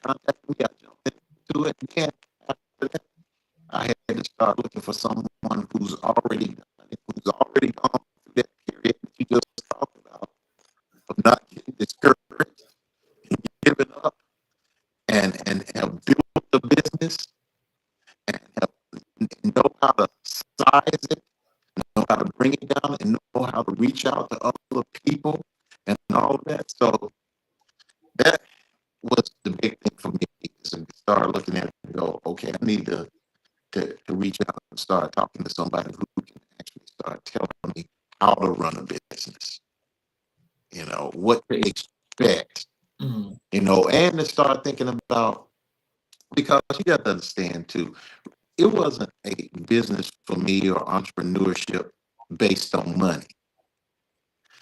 Speaker 3: contacted me. I jumped into it. Again, after that, I had to start looking for someone who's already done it, who's already gone through that period that you just talked about, of not getting discouraged and giving up, and have built the business and have know how to size it, know how to bring it down, and know how to reach out to other people and all of that. So that was the big thing for me, is to start looking at it and go, okay, I need to reach out and start talking to somebody who can actually start telling me how to run a business, what to expect,
Speaker 2: Mhm.
Speaker 3: and to start thinking about, because you got to understand too, it wasn't a business for me or entrepreneurship based on money.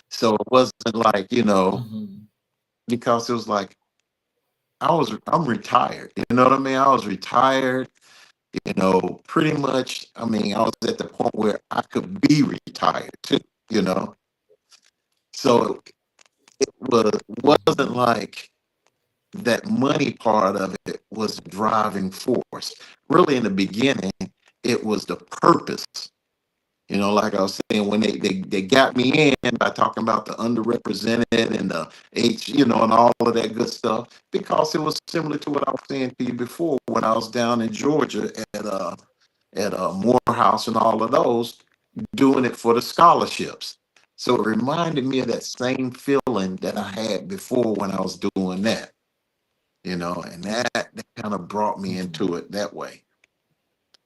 Speaker 3: So it wasn't like,
Speaker 2: Mhm.
Speaker 3: because it was like, I'm retired. You know what I mean? I was retired, pretty much. I mean, I was at the point where I could be retired too, you know. So it wasn't like that money part of it was the driving force. Really, in the beginning, it was the purpose. Like I was saying, when they got me in by talking about the underrepresented and the and all of that good stuff, because it was similar to what I was saying to you before when I was down in Georgia at Morehouse and all of those, doing it for the scholarships. So it reminded me of that same feeling that I had before when I was doing that, and that kind of brought me
Speaker 2: Mhm.
Speaker 3: into it that way.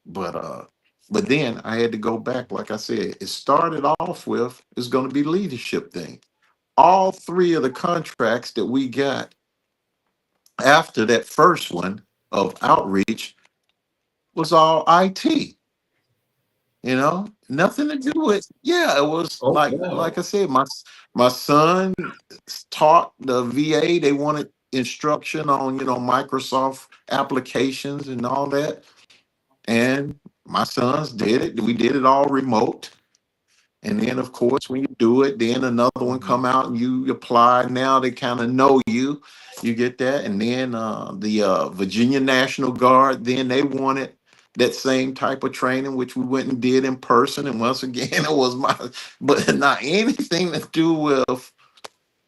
Speaker 3: But then I had to go back. Like I said, it started off with it's going to be leadership thing. All three of the contracts that we got after that first one of outreach was all IT. Nothing to do with. Yeah, it was
Speaker 2: Oh,
Speaker 3: like
Speaker 2: wow.
Speaker 3: I said, my son taught the VA. They wanted instruction on Microsoft applications and all that, and my sons did it. We did it all remote. And then, of course, when you do it, then another one
Speaker 2: Mhm.
Speaker 3: come out and you apply. Now they kind of know you. You get that. And then the Virginia National Guard, then they wanted that same type of training, which we went and did in person. And once again, it was but not anything to do with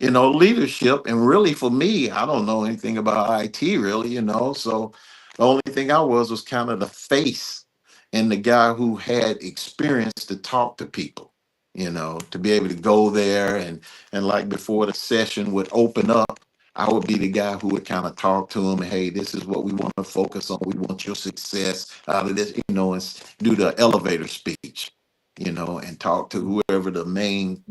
Speaker 3: leadership. And really, for me, I don't know anything about IT, really. So the only thing I was kind of the face and the guy who had experience to talk to people, to be able to go there and like before the session would open up, I would be the guy who would kind of talk to them. Hey, this is what we want to focus on. We want your success out of this, and do the elevator speech, and talk to whoever the main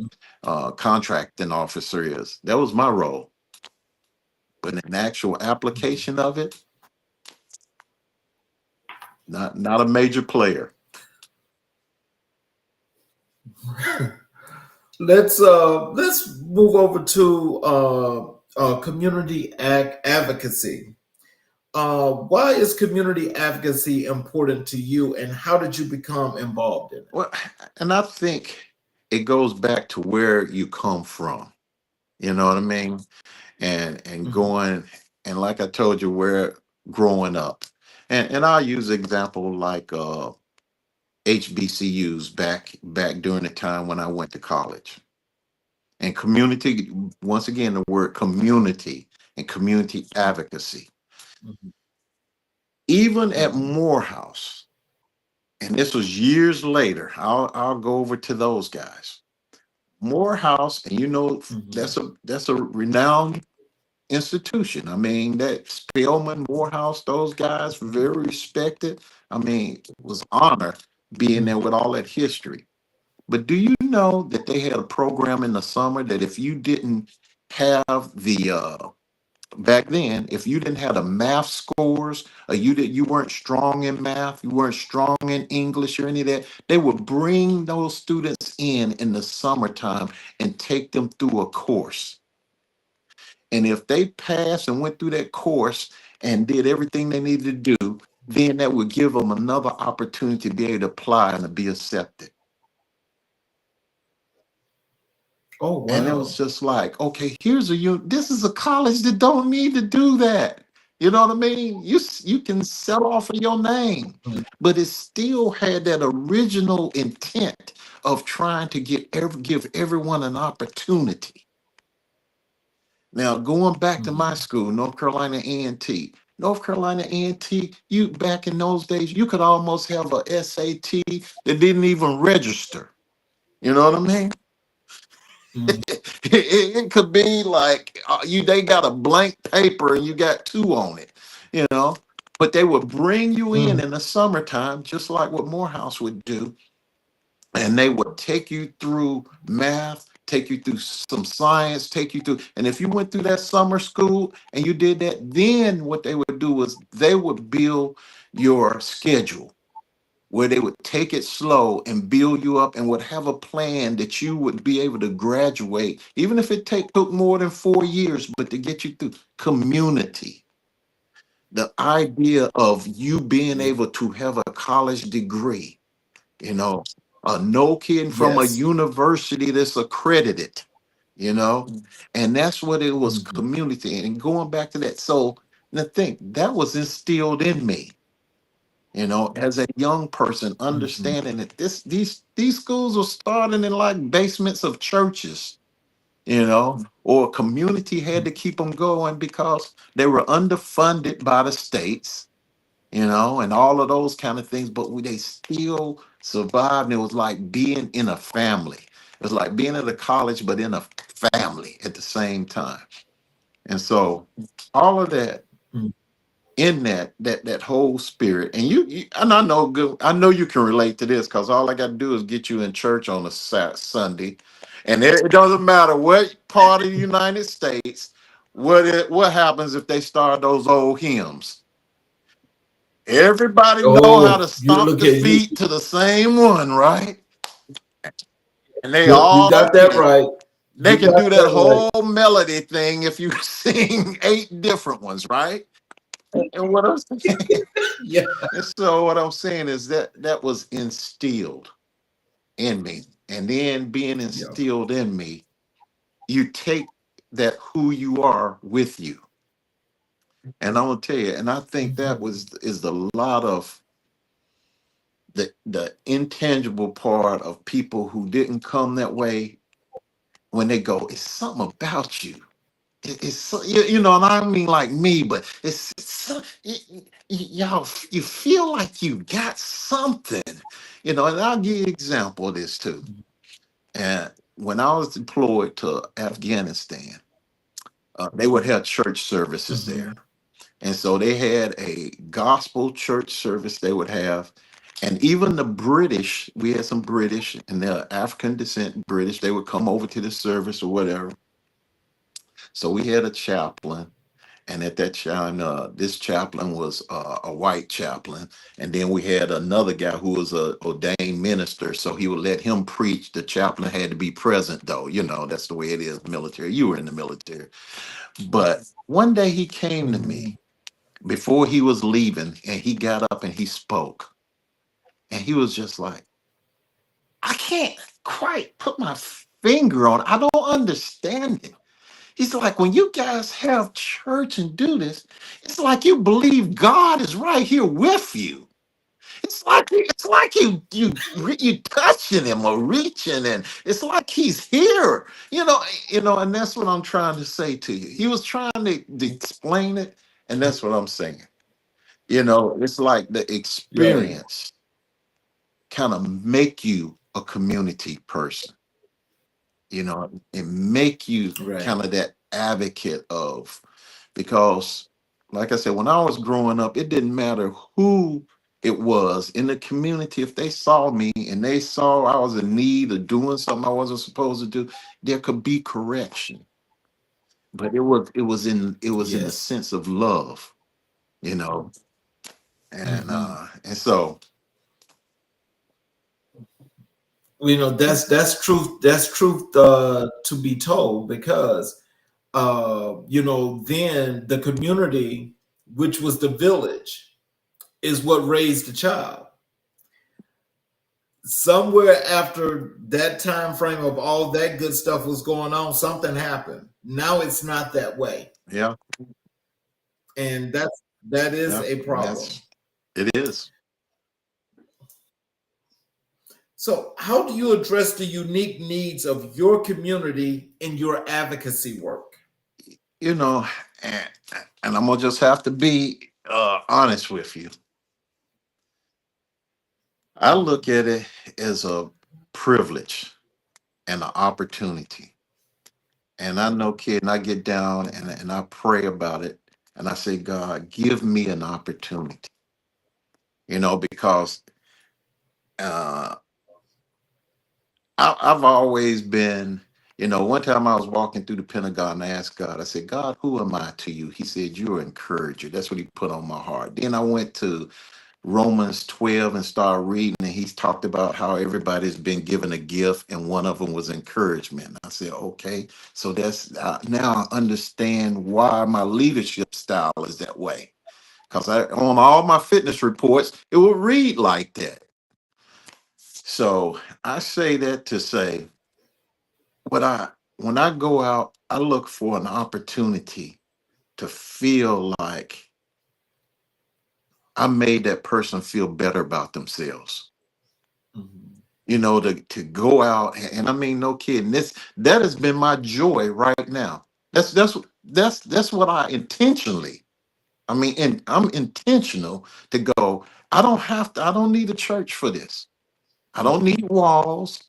Speaker 3: contracting officer is. That was my role. But an actual application of it, not a major player.
Speaker 2: Let's move over to community advocacy. Why is community advocacy important to you, and how did you become involved in it?
Speaker 3: Well, and I think it goes back to where you come from. You know what I mean? And
Speaker 2: Mhm.
Speaker 3: going and like I told you, where growing up. And I'll use example like HBCUs back during the time when I went to college. And community, once again, the word community and community advocacy.
Speaker 2: Mhm.
Speaker 3: Even at
Speaker 2: Mhm.
Speaker 3: Morehouse, and this was years later, I'll go over to those guys. Morehouse, and
Speaker 2: Mhm.
Speaker 3: that's a renowned institution. I mean, that Spelman, Morehouse, those guys, very respected. I mean, it was honor being there
Speaker 2: Mhm.
Speaker 3: with all that history. But do you know that they had a program in the summer that if you didn't have the back then, if you didn't have the math scores, or you weren't strong in math, you weren't strong in English or any of that, they would bring those students in the summertime and take them through a course. And if they passed and went through that course and did everything they needed to do, then that would give them another opportunity to be able to apply and to be accepted.
Speaker 2: Oh,
Speaker 3: And it was
Speaker 2: wow.
Speaker 3: just like, okay, this is a college that don't need to do that. You know what I mean? You can sell off of your name,
Speaker 2: Mhm.
Speaker 3: but it still had that original intent of trying to give everyone an opportunity. Now, going back to my
Speaker 2: Mhm.
Speaker 3: school, North Carolina A&T. North Carolina A&T, you back in those days, you could almost have a SAT that didn't even register. You know what I mean?
Speaker 2: Mhm.
Speaker 3: It could be like they got a blank paper and you got two on it, you know. But they would bring you
Speaker 2: Mhm.
Speaker 3: in the summertime, just like what Morehouse would do, and they would take you through math, take you through some science, take you through. And if you went through that summer school and you did that, then what they would do was they would build your schedule where they would take it slow and build you up and would have a plan that you would be able to graduate, even if it took more than 4 years, but to get you through community. The idea of you being
Speaker 2: Yeah.
Speaker 3: able to have a college degree, you know, no kid from a
Speaker 2: Yes.
Speaker 3: university that's accredited, you know, and that's what it was
Speaker 2: Mhm.
Speaker 3: community. And going back to that, so the thing that was instilled in me, as a young person,
Speaker 2: Mhm.
Speaker 3: understanding that these schools were starting in like basements of churches, or community had to keep them going because they were underfunded by the states, and all of those kind of things, but they still survived. And it was like being in a family. It was like being at a college, but in a family at the same time. And so all of that,
Speaker 2: Mhm.
Speaker 3: in that whole spirit. And you and I know good, I know you can relate to this, because all I got to do is get you in church on a Sunday, and it doesn't matter what part of the United States. What happens if they start those old hymns? Everybody know how to
Speaker 2: Oh, you
Speaker 3: stomp
Speaker 2: look
Speaker 3: the
Speaker 2: at you.
Speaker 3: feet to the same one, right? And they
Speaker 2: You
Speaker 3: all
Speaker 2: got
Speaker 3: hit
Speaker 2: that
Speaker 3: it.
Speaker 2: right.
Speaker 3: They
Speaker 2: You
Speaker 3: can
Speaker 2: got
Speaker 3: do that
Speaker 2: that right.
Speaker 3: whole melody thing if you sing 8 different ones, right? And what I'm saying,
Speaker 2: Yeah.
Speaker 3: and so what I'm saying is that was instilled in me. And then being
Speaker 2: Yeah.
Speaker 3: instilled in me, you take that who you are with you. And I'm gonna tell you, and I think that
Speaker 2: Mhm.
Speaker 3: was is a lot of the intangible part of people who didn't come that way. When they go, it's something about you. It's so, you know, and I don't mean like me, but it's so, y'all, you feel like you got something, you know. And I'll give you an example of this too. And when I was deployed to Afghanistan, they would have church services there.
Speaker 2: Mhm.
Speaker 3: And so they had a gospel church service they would have. And even the British, we had some British and they're African descent British, they would come over to the service or whatever. So we had a chaplain. And at that time, this chaplain was a white chaplain. And then we had another guy who was a ordained minister. So he would let him preach. The chaplain had to be present, though. You know, that's the way it is, military. You were in the military. But one day he came to
Speaker 2: Mhm.
Speaker 3: me before he was leaving, and he got up and he spoke. And he was just like, I can't quite put my finger on it. I don't understand it. He's like, when you guys have church and do this, it's like you believe God is right here with you. It's like you touching him or reaching, and it's like he's here. And that's what I'm trying to say to you. He was trying to explain it, and that's what I'm saying. It's like the
Speaker 2: Yeah.
Speaker 3: experience kind of make you a community person, and make you
Speaker 2: Right.
Speaker 3: kind of that advocate of, because like I said, when I was growing up, it didn't matter who it was in the community. If they saw me and they saw I was in need of doing something I wasn't supposed to do, there could be correction. But it was in the
Speaker 2: Yes.
Speaker 3: sense of love, you know. and
Speaker 2: Mhm.
Speaker 3: uh and so
Speaker 2: Well, that's truth. That's truth to be told, because then the community, which was the village, is what raised the child. Somewhere after that time frame of all that good stuff was going on, something happened. Now it's not that way,
Speaker 3: yeah,
Speaker 2: and that is
Speaker 3: yeah,
Speaker 2: a problem.
Speaker 3: it is.
Speaker 2: So, how do you address the unique needs of your community in your advocacy work?
Speaker 3: you know and, and I'm gonna just have to be honest with you. I look at it as a privilege and an opportunity. And I know, kid, and I get down and I pray about it. And I say, God, give me an opportunity, because uh, I've always been, one time I was walking through the Pentagon and I asked God, I said, God, who am I to you? He said, you're an encourager. That's what he put on my heart. Then I went to Romans 12 and start reading, and he's talked about how everybody's been given a gift, and one of them was encouragement. I said, okay, so that's now I understand why my leadership style is that way. Because on all my fitness reports, it will read like that. So I say that to say, what I when I go out, I look for an opportunity to feel like I made that person feel better about themselves.
Speaker 2: Mhm.
Speaker 3: To go out, and I mean, no kidding, that has been my joy right now. That's what I intentionally, I mean, and I'm intentional to go. I don't need a church for this. I don't need walls.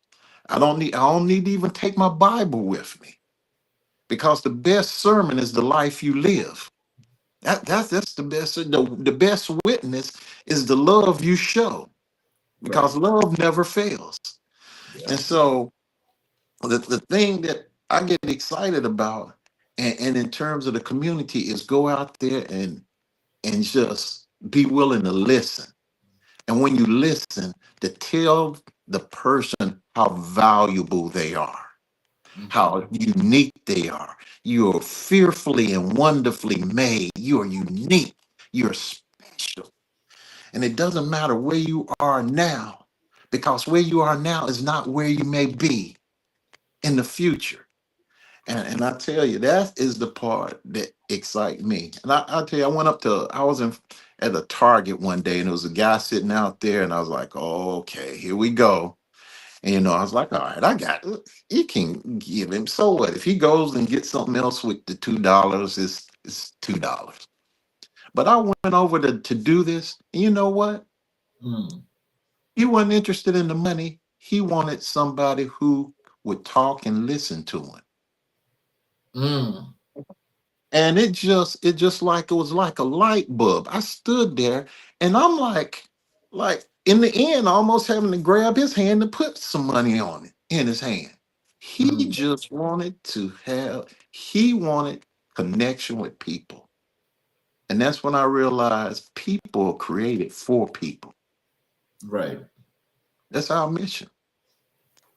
Speaker 3: I don't need to even take my Bible with me, because the best sermon is the life you live. That's the best. The best witness is the love you show,
Speaker 2: Right.
Speaker 3: because love never fails.
Speaker 2: Yeah.
Speaker 3: And so the thing that I get excited about, and in terms of the community, is go out there and just be willing to listen. And when you listen, to tell the person how valuable they are,
Speaker 2: Hmm.
Speaker 3: how unique they are. You are fearfully and wonderfully made. You are unique. You're special. And it doesn't matter where you are now, because where you are now is not where you may be in the future. And I tell you, that is the part that excites me. And I tell you, I was at a Target one day, and there was a guy sitting out there, and I was like, oh, okay, here we go. And I was like, all right, I got it. You can give him. So what? If he goes and gets something else with the $2, it's $2. But I went over to do this. And you know what?
Speaker 2: Mm.
Speaker 3: He wasn't interested in the money. He wanted somebody who would talk and listen to him.
Speaker 2: Mm.
Speaker 3: And it just like it was like a light bulb. I stood there and I'm like in the end, almost having to grab his hand to put some money on it in his hand. He
Speaker 2: Mm.
Speaker 3: just he wanted connection with people. And that's when I realized people are created for people.
Speaker 2: Right.
Speaker 3: That's our mission.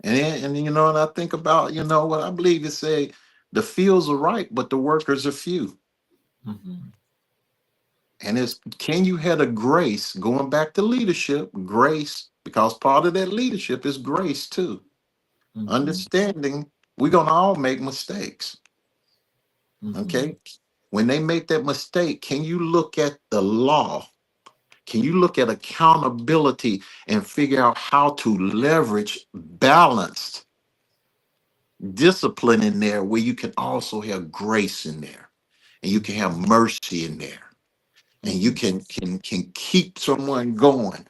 Speaker 3: And I think about, what I believe is say the fields are ripe, but the workers are few.
Speaker 2: Hmm.
Speaker 3: And it's, can you have a grace, going back to leadership, grace, because part of that leadership is grace too.
Speaker 2: Hmm.
Speaker 3: Understanding we're going to all make mistakes.
Speaker 2: Hmm.
Speaker 3: Okay. When they make that mistake, can you look at the law? Can you look at accountability and figure out how to leverage balanced discipline in there, where you can also have grace in there, and you can have mercy in there, and you
Speaker 2: Hmm.
Speaker 3: can keep someone going.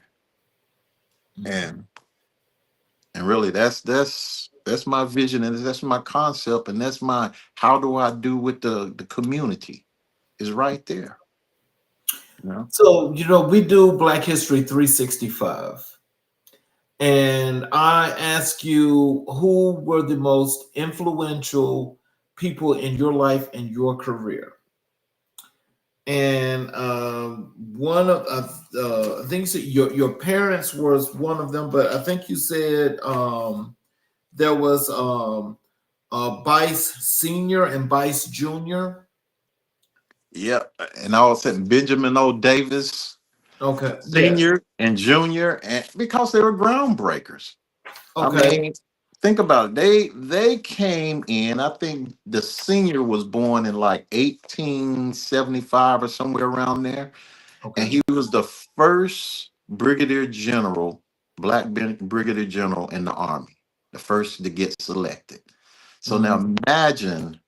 Speaker 2: Hmm.
Speaker 3: And really, that's my vision, and that's my concept, and that's my, how do I do with the community is right there. You know?
Speaker 2: So, we do Black History 365. And I ask you, who were the most influential people in your life and your career? And one of I think so your parents was one of them, but I think you said there was Bice Senior and Bice Junior.
Speaker 3: Yeah, and I was saying Benjamin O. Davis
Speaker 2: Okay. Yes.
Speaker 3: Senior and Junior, and because they were groundbreakers. I
Speaker 2: Okay.
Speaker 3: mean, think about it. They came in. I think the senior was born in like 1875 or somewhere around there, and
Speaker 2: Okay.
Speaker 3: he was the first brigadier general, brigadier general in the army, the first to get selected. So now
Speaker 2: Hmm.
Speaker 3: imagine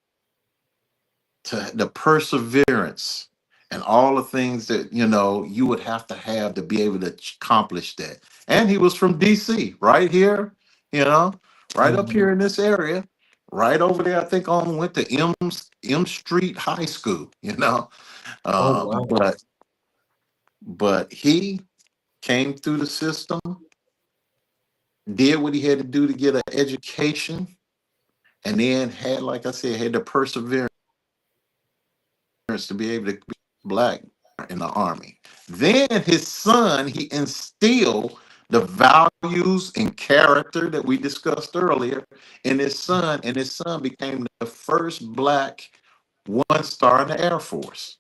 Speaker 3: the perseverance and all the things that you would have to be able to accomplish that. And he was from DC, right here, you know, right up
Speaker 2: Hmm.
Speaker 3: here in this area, right over there. I think on went to M Street High School,
Speaker 2: Oh
Speaker 3: uh,
Speaker 2: wow.
Speaker 3: but but he came through the system, did what he had to do to get an education, and then had, like I said, had the perseverance to be able to be black in the army. Then his son, he instilled the values and character that we discussed earlier in his son, and his son became the first black one star in the Air Force.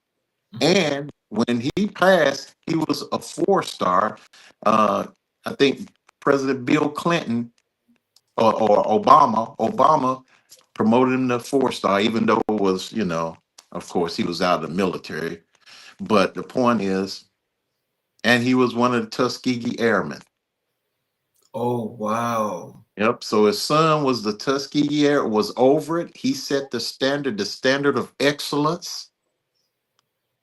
Speaker 2: Hmm.
Speaker 3: And when he passed, he was a 4 star. Uh, I think President Bill Clinton or Obama promoted him to 4 star, even though it was, of course, he was out of the military. But the point is, and he was one of the Tuskegee Airmen.
Speaker 2: Oh wow.
Speaker 3: Yep. So his son was the Tuskegee Air, was over it. He set the standard of excellence,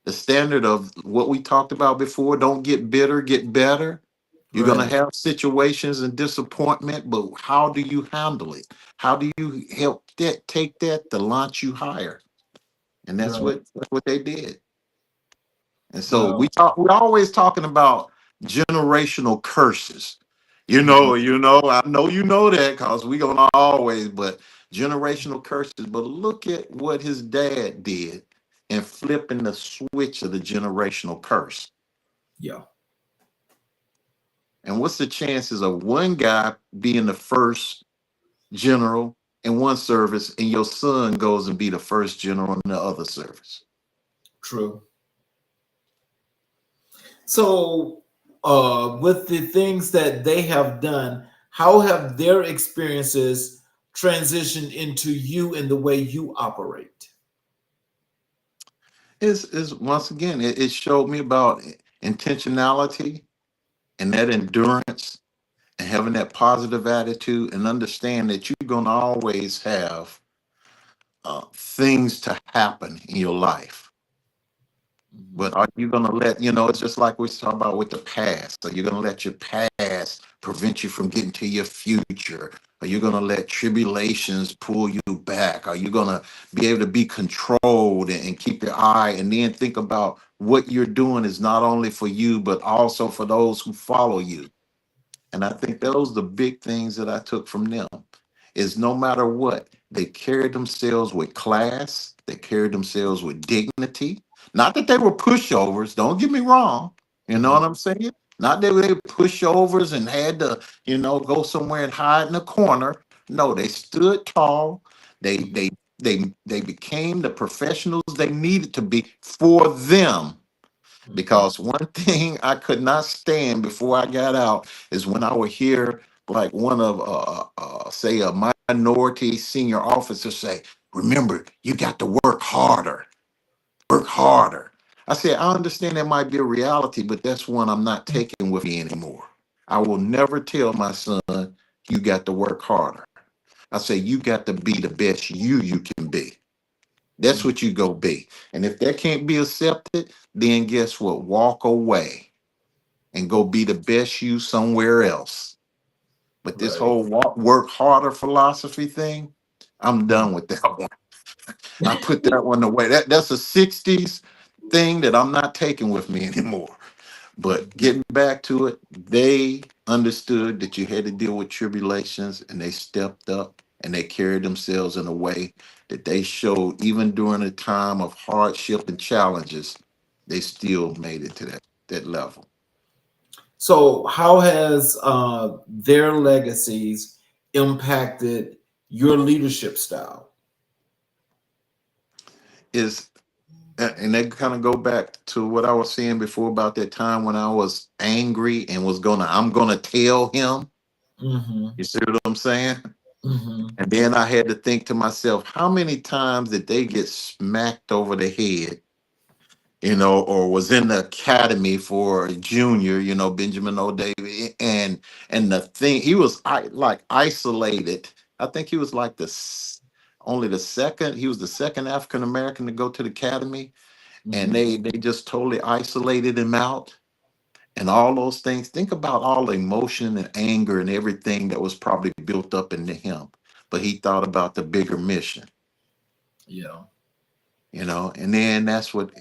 Speaker 3: the standard of what we talked about before. Don't get bitter, get better. You're going to
Speaker 2: Right.
Speaker 3: have situations and disappointment, but how do you handle it? How do you help that take that to launch you higher? And
Speaker 2: Right.
Speaker 3: that's what they did. And so
Speaker 2: Wow.
Speaker 3: we're always talking about generational curses.
Speaker 2: Mhm.
Speaker 3: I know you know that because we're gonna always, but generational curses. But look at what his dad did in flipping the switch of the generational curse.
Speaker 2: Yeah.
Speaker 3: And what's the chances of one guy being the first general in one service and your son goes and be the first general in the other service?
Speaker 2: True. So, with the things that they have done, how have their experiences transitioned into you and the way you operate?
Speaker 3: Is once again, it showed me about intentionality and that endurance and having that positive attitude and understand that you're going to always have things to happen in your life.
Speaker 2: Mhm.
Speaker 3: But are you going to let, it's just like we talk about with the past. Are you going to let your past prevent you from getting to your future? Are you going to let tribulations pull you back? Are you going to be able to be controlled and keep your eye and then think about what you're doing is not only for you, but also for those who follow you? And I think those are the big things that I took from them is no matter what, they carried themselves with class, they carried themselves with dignity. Not that they were pushovers, don't get me wrong. You know
Speaker 2: Mhm.
Speaker 3: what I'm saying? Not that they were pushovers and had to, go somewhere and hide in a corner. No, they stood tall. They
Speaker 2: Mhm.
Speaker 3: they they became the professionals they needed to be for them,
Speaker 2: Mhm.
Speaker 3: because one thing I could not stand before I got out is when I would hear like one of say a minority senior officer say, "Remember, you got to work harder." I said, I understand that might be a reality, but that's one I'm not taking with me anymore. I will never tell my son, you got to work harder. I say, you got to be the best you can be. That's
Speaker 2: Mhm.
Speaker 3: what you go be. And if that can't be accepted, then guess what? Walk away and go be the best you somewhere else. But this
Speaker 2: Right.
Speaker 3: whole work harder philosophy thing, I'm
Speaker 2: Mhm.
Speaker 3: done with that one. I put that one away. That's a 60s thing that I'm not taking with me anymore. But getting back to it, they understood that you had to deal with tribulations and they stepped up and they carried themselves in a way that they showed even during a time of hardship and challenges, they still made it to that level.
Speaker 2: So, how has their legacies impacted your leadership style?
Speaker 3: Is and they kind of go back to what I was saying before about that time when I was angry and I'm gonna tell him.
Speaker 2: Hmm.
Speaker 3: You see what I'm saying?
Speaker 2: Hmm.
Speaker 3: And then I had to think to myself, how many times did they get smacked over the head, or was in the academy for a junior, Benjamin O. Davis, and the thing he was like isolated. I think he was like only the second. He was the second African American to go to the academy, and
Speaker 2: Hmm.
Speaker 3: they just totally isolated him out and all those things. Think about all the emotion and anger and everything that was probably built up into him. But he thought about the bigger mission,
Speaker 2: Yeah.
Speaker 3: and then that's what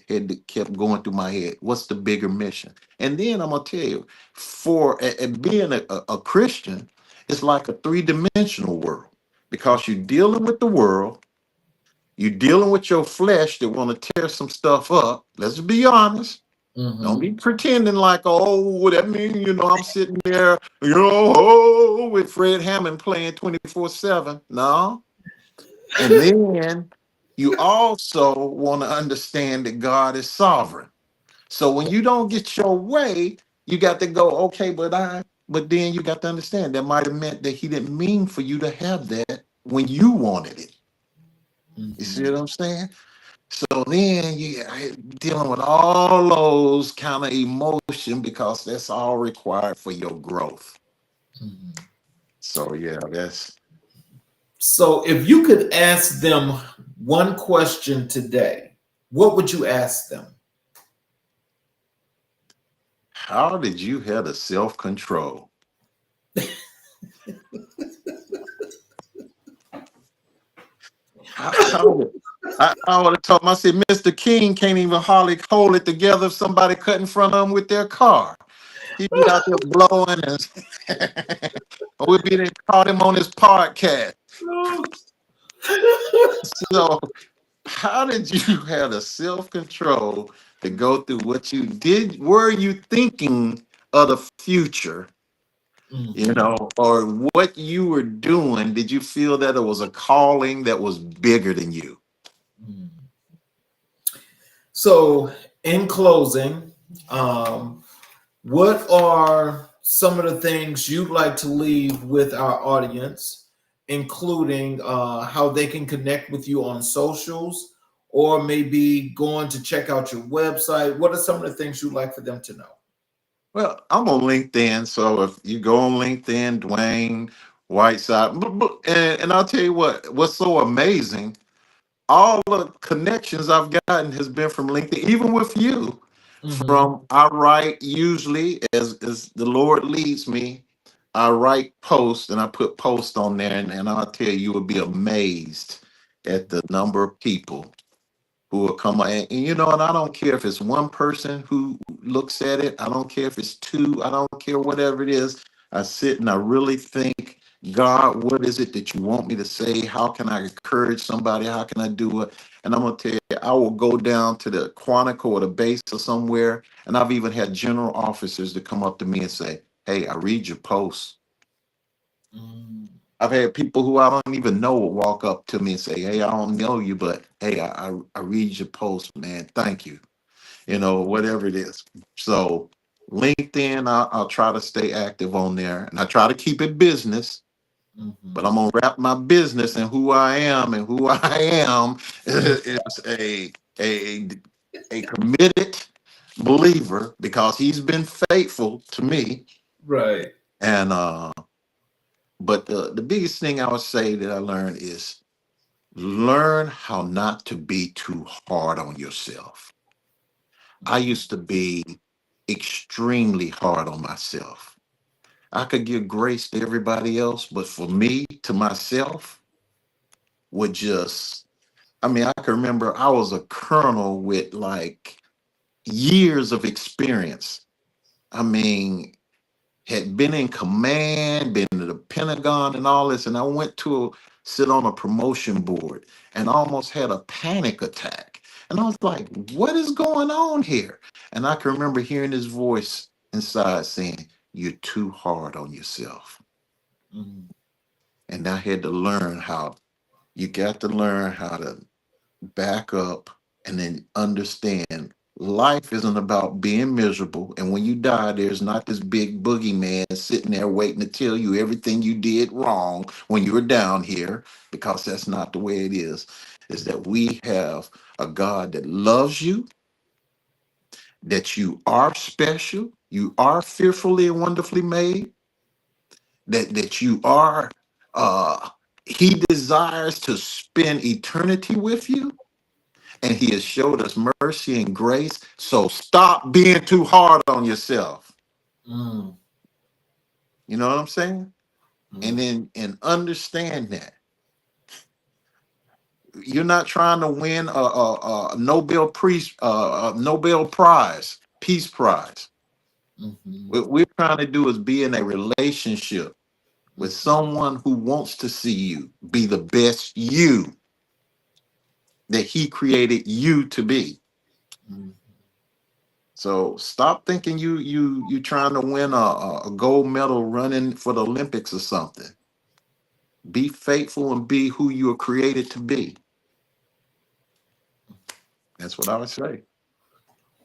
Speaker 3: kept going through my head. What's the bigger mission? And then I'm gonna tell you, for being a Christian, it's like a three-dimensional world because you're dealing with the world, you're dealing with your flesh that want to tear some stuff up. Let's be honest. Don't
Speaker 2: Hmm.
Speaker 3: be pretending like, oh, that means, I'm sitting there, oh, with Fred Hammond playing 24/7. No. And then you also want to understand that God is sovereign. So when you don't get your way, you got to go, okay, but then you got to understand that might have meant that he didn't mean for you to have that when you wanted it. You see
Speaker 2: Hmm.
Speaker 3: what I'm saying? So then you dealing with all those kind of emotion because that's all required for your growth.
Speaker 2: Hmm.
Speaker 3: So yeah, that's
Speaker 2: So, if you could ask them one question today, what would you ask them?
Speaker 3: how did you have the self-control? How I would have told him, I said, Mr. King can't even hardly hold it together if somebody cut in front of him with their car. He'd be out there blowing and we'd be there, caught him on his podcast. So how did you have the self-control to go through what you did? Were you thinking of the future, you
Speaker 2: Mhm.
Speaker 3: know, or what you were doing? Did you feel that it was a calling that was bigger than you?
Speaker 2: Mhm. So, in closing, um, what are some of the things you'd like to leave with our audience, including how they can connect with you on socials or maybe going to check out your website? What are some of the things you'd like for them to know?
Speaker 3: Well, I'm on LinkedIn, so if you go on LinkedIn, Dwayne Whiteside, and I'll tell you what's so amazing, all the connections I've gotten has been from LinkedIn, even with you.
Speaker 2: Mm-hmm.
Speaker 3: From I write usually as the Lord leads me, I write posts and I put posts on there, and I'll tell you, you will be amazed at the number of people who will come and you know, and I don't care if it's one person who looks at it, I don't care if it's two, I don't care whatever it is. I sit and I really think, God, what is it that you want me to say? How can I encourage somebody? How can I do it? And I'm gonna tell you, I will go down to the Quantico or the base or somewhere, and I've even had general officers to come up to me and say, hey, I read your posts.
Speaker 2: Mm.
Speaker 3: I've had people who I don't even know will walk up to me and say, hey, I don't know you, but hey, I read your post, man. Thank you. You know, whatever it is. So LinkedIn, I'll try to stay active on there, and I try to keep it business,
Speaker 2: Mm-hmm.
Speaker 3: but I'm gonna wrap my business and who I am, and who I am is a a committed believer because he's been faithful to me.
Speaker 2: Right.
Speaker 3: And but the biggest thing I would say that I learned is learn how not to be too hard on yourself. I used to be extremely hard on myself. I could give grace to everybody else, but for me, to myself, would just, I mean, I can remember I was a colonel with like years of experience. I mean, had been in command, been to the Pentagon and all this, and I went to sit on a promotion board and almost had a panic attack. And I was like, what is going on here? And I can remember hearing this voice inside saying, you're too hard on yourself.
Speaker 2: Mm-hmm.
Speaker 3: And I had to learn how, you got to learn how to back up and then understand life isn't about being miserable. And when you die, there's not this big boogeyman sitting there waiting to tell you everything you did wrong when you were down here, because that's not the way it is. Is that we have a God that loves you, that you are special, you are fearfully and wonderfully made, that you are he desires to spend eternity with you, and he has showed us mercy and grace. So stop being too hard on yourself.
Speaker 2: Mm-hmm.
Speaker 3: You know what I'm saying? And then and understand that you're not trying to win a Nobel Prize, Nobel Prize, Peace Prize.
Speaker 2: Mm-hmm.
Speaker 3: What we're trying to do is be in a relationship with someone who wants to see you be the best you that he created you to be.
Speaker 2: Mm-hmm.
Speaker 3: So stop thinking you trying to win a gold medal running for the Olympics or something. Be faithful and be who you were created to be. That's what I would say.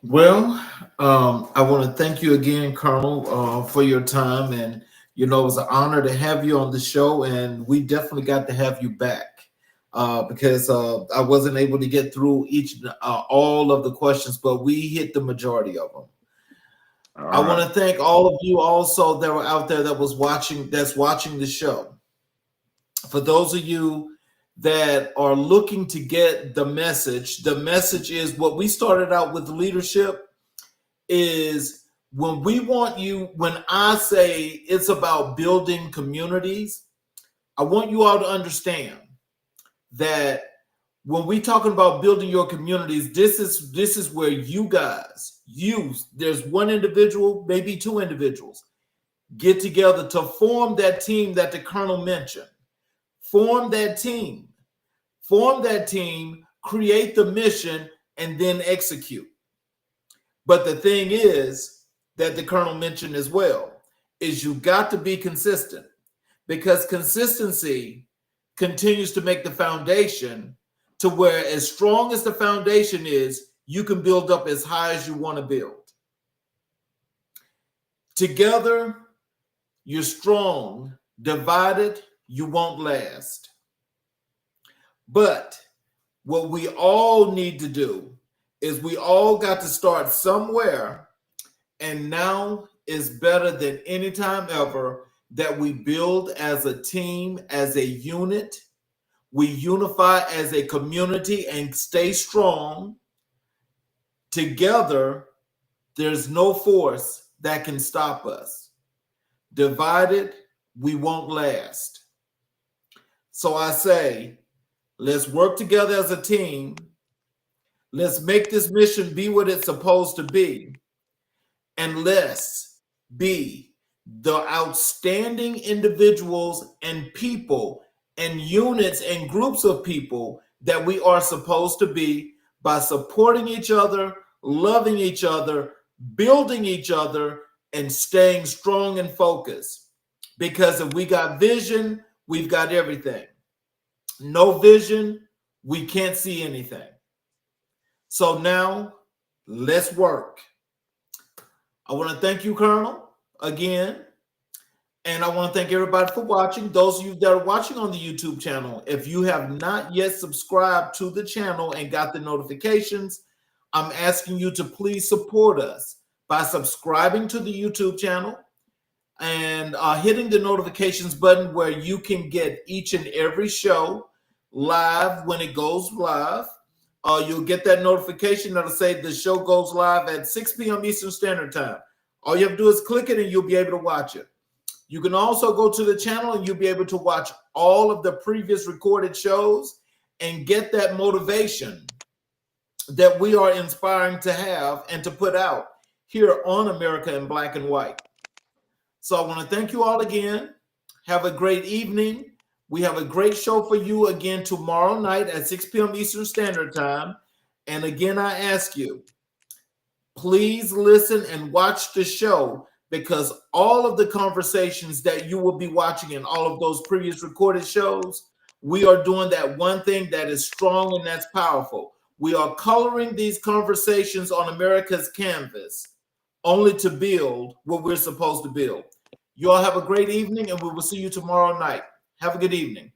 Speaker 2: Well, I want to thank you again, Colonel, for your time. And, it was an honor to have you on the show. And we definitely got to have you back because I wasn't able to get through all of the questions, but we hit the majority of them. I
Speaker 3: All
Speaker 2: want
Speaker 3: right.
Speaker 2: to thank all of you also that were out there that's watching the show. For those of you that are looking to get the message is what we started out with leadership is when I say it's about building communities, I want you all to understand that when we talking about building your communities, this is where you guys, there's one individual, maybe two individuals, get together to form that team that the Colonel mentioned. Form that team. Create the mission, and then execute. But the thing is that the Colonel mentioned as well is you got to be consistent, because consistency continues to make the foundation to where, as strong as the foundation is, you can build up as high as you want to build. Together, you're strong. Divided, you won't last. But what we all need to do is we all got to start somewhere, and now is better than any time ever that we build as a team, as a unit. We unify as a community and stay strong. Together, there's no force that can stop us. Divided, we won't last. So I say, let's work together as a team. Let's make this mission be what it's supposed to be. And let's be the outstanding individuals and people and units and groups of people that we are supposed to be, by supporting each other, loving each other, building each other, and staying strong and focused. Because if we got vision, we've got everything. No vision, we can't see anything. So now, let's work. I want to thank you, Colonel, again. And I want to thank everybody for watching. Those of you that are watching on the YouTube channel, if you have not yet subscribed to the channel and got the notifications, I'm asking you to please support us by subscribing to the YouTube channel and hitting the notifications button, where you can get each and every show live when it goes live. You'll get that notification that'll say the show goes live at 6 p.m. Eastern Standard Time. All you have to do is click it and you'll be able to watch it. You can also go to the channel and you'll be able to watch all of the previous recorded shows and get that motivation that we are inspiring to have and to put out here on America in Black and White. So I want to thank you all again. Have a great evening. We have a great show for you again tomorrow night at 6 p.m. Eastern Standard Time. And again, I ask you, please listen and watch the show, because all of the conversations that you will be watching in all of those previous recorded shows, we are doing that one thing that is strong and that's powerful. We are coloring these conversations on America's canvas only to build what we're supposed to build. You all have a great evening, and we will see you tomorrow night. Have a good evening.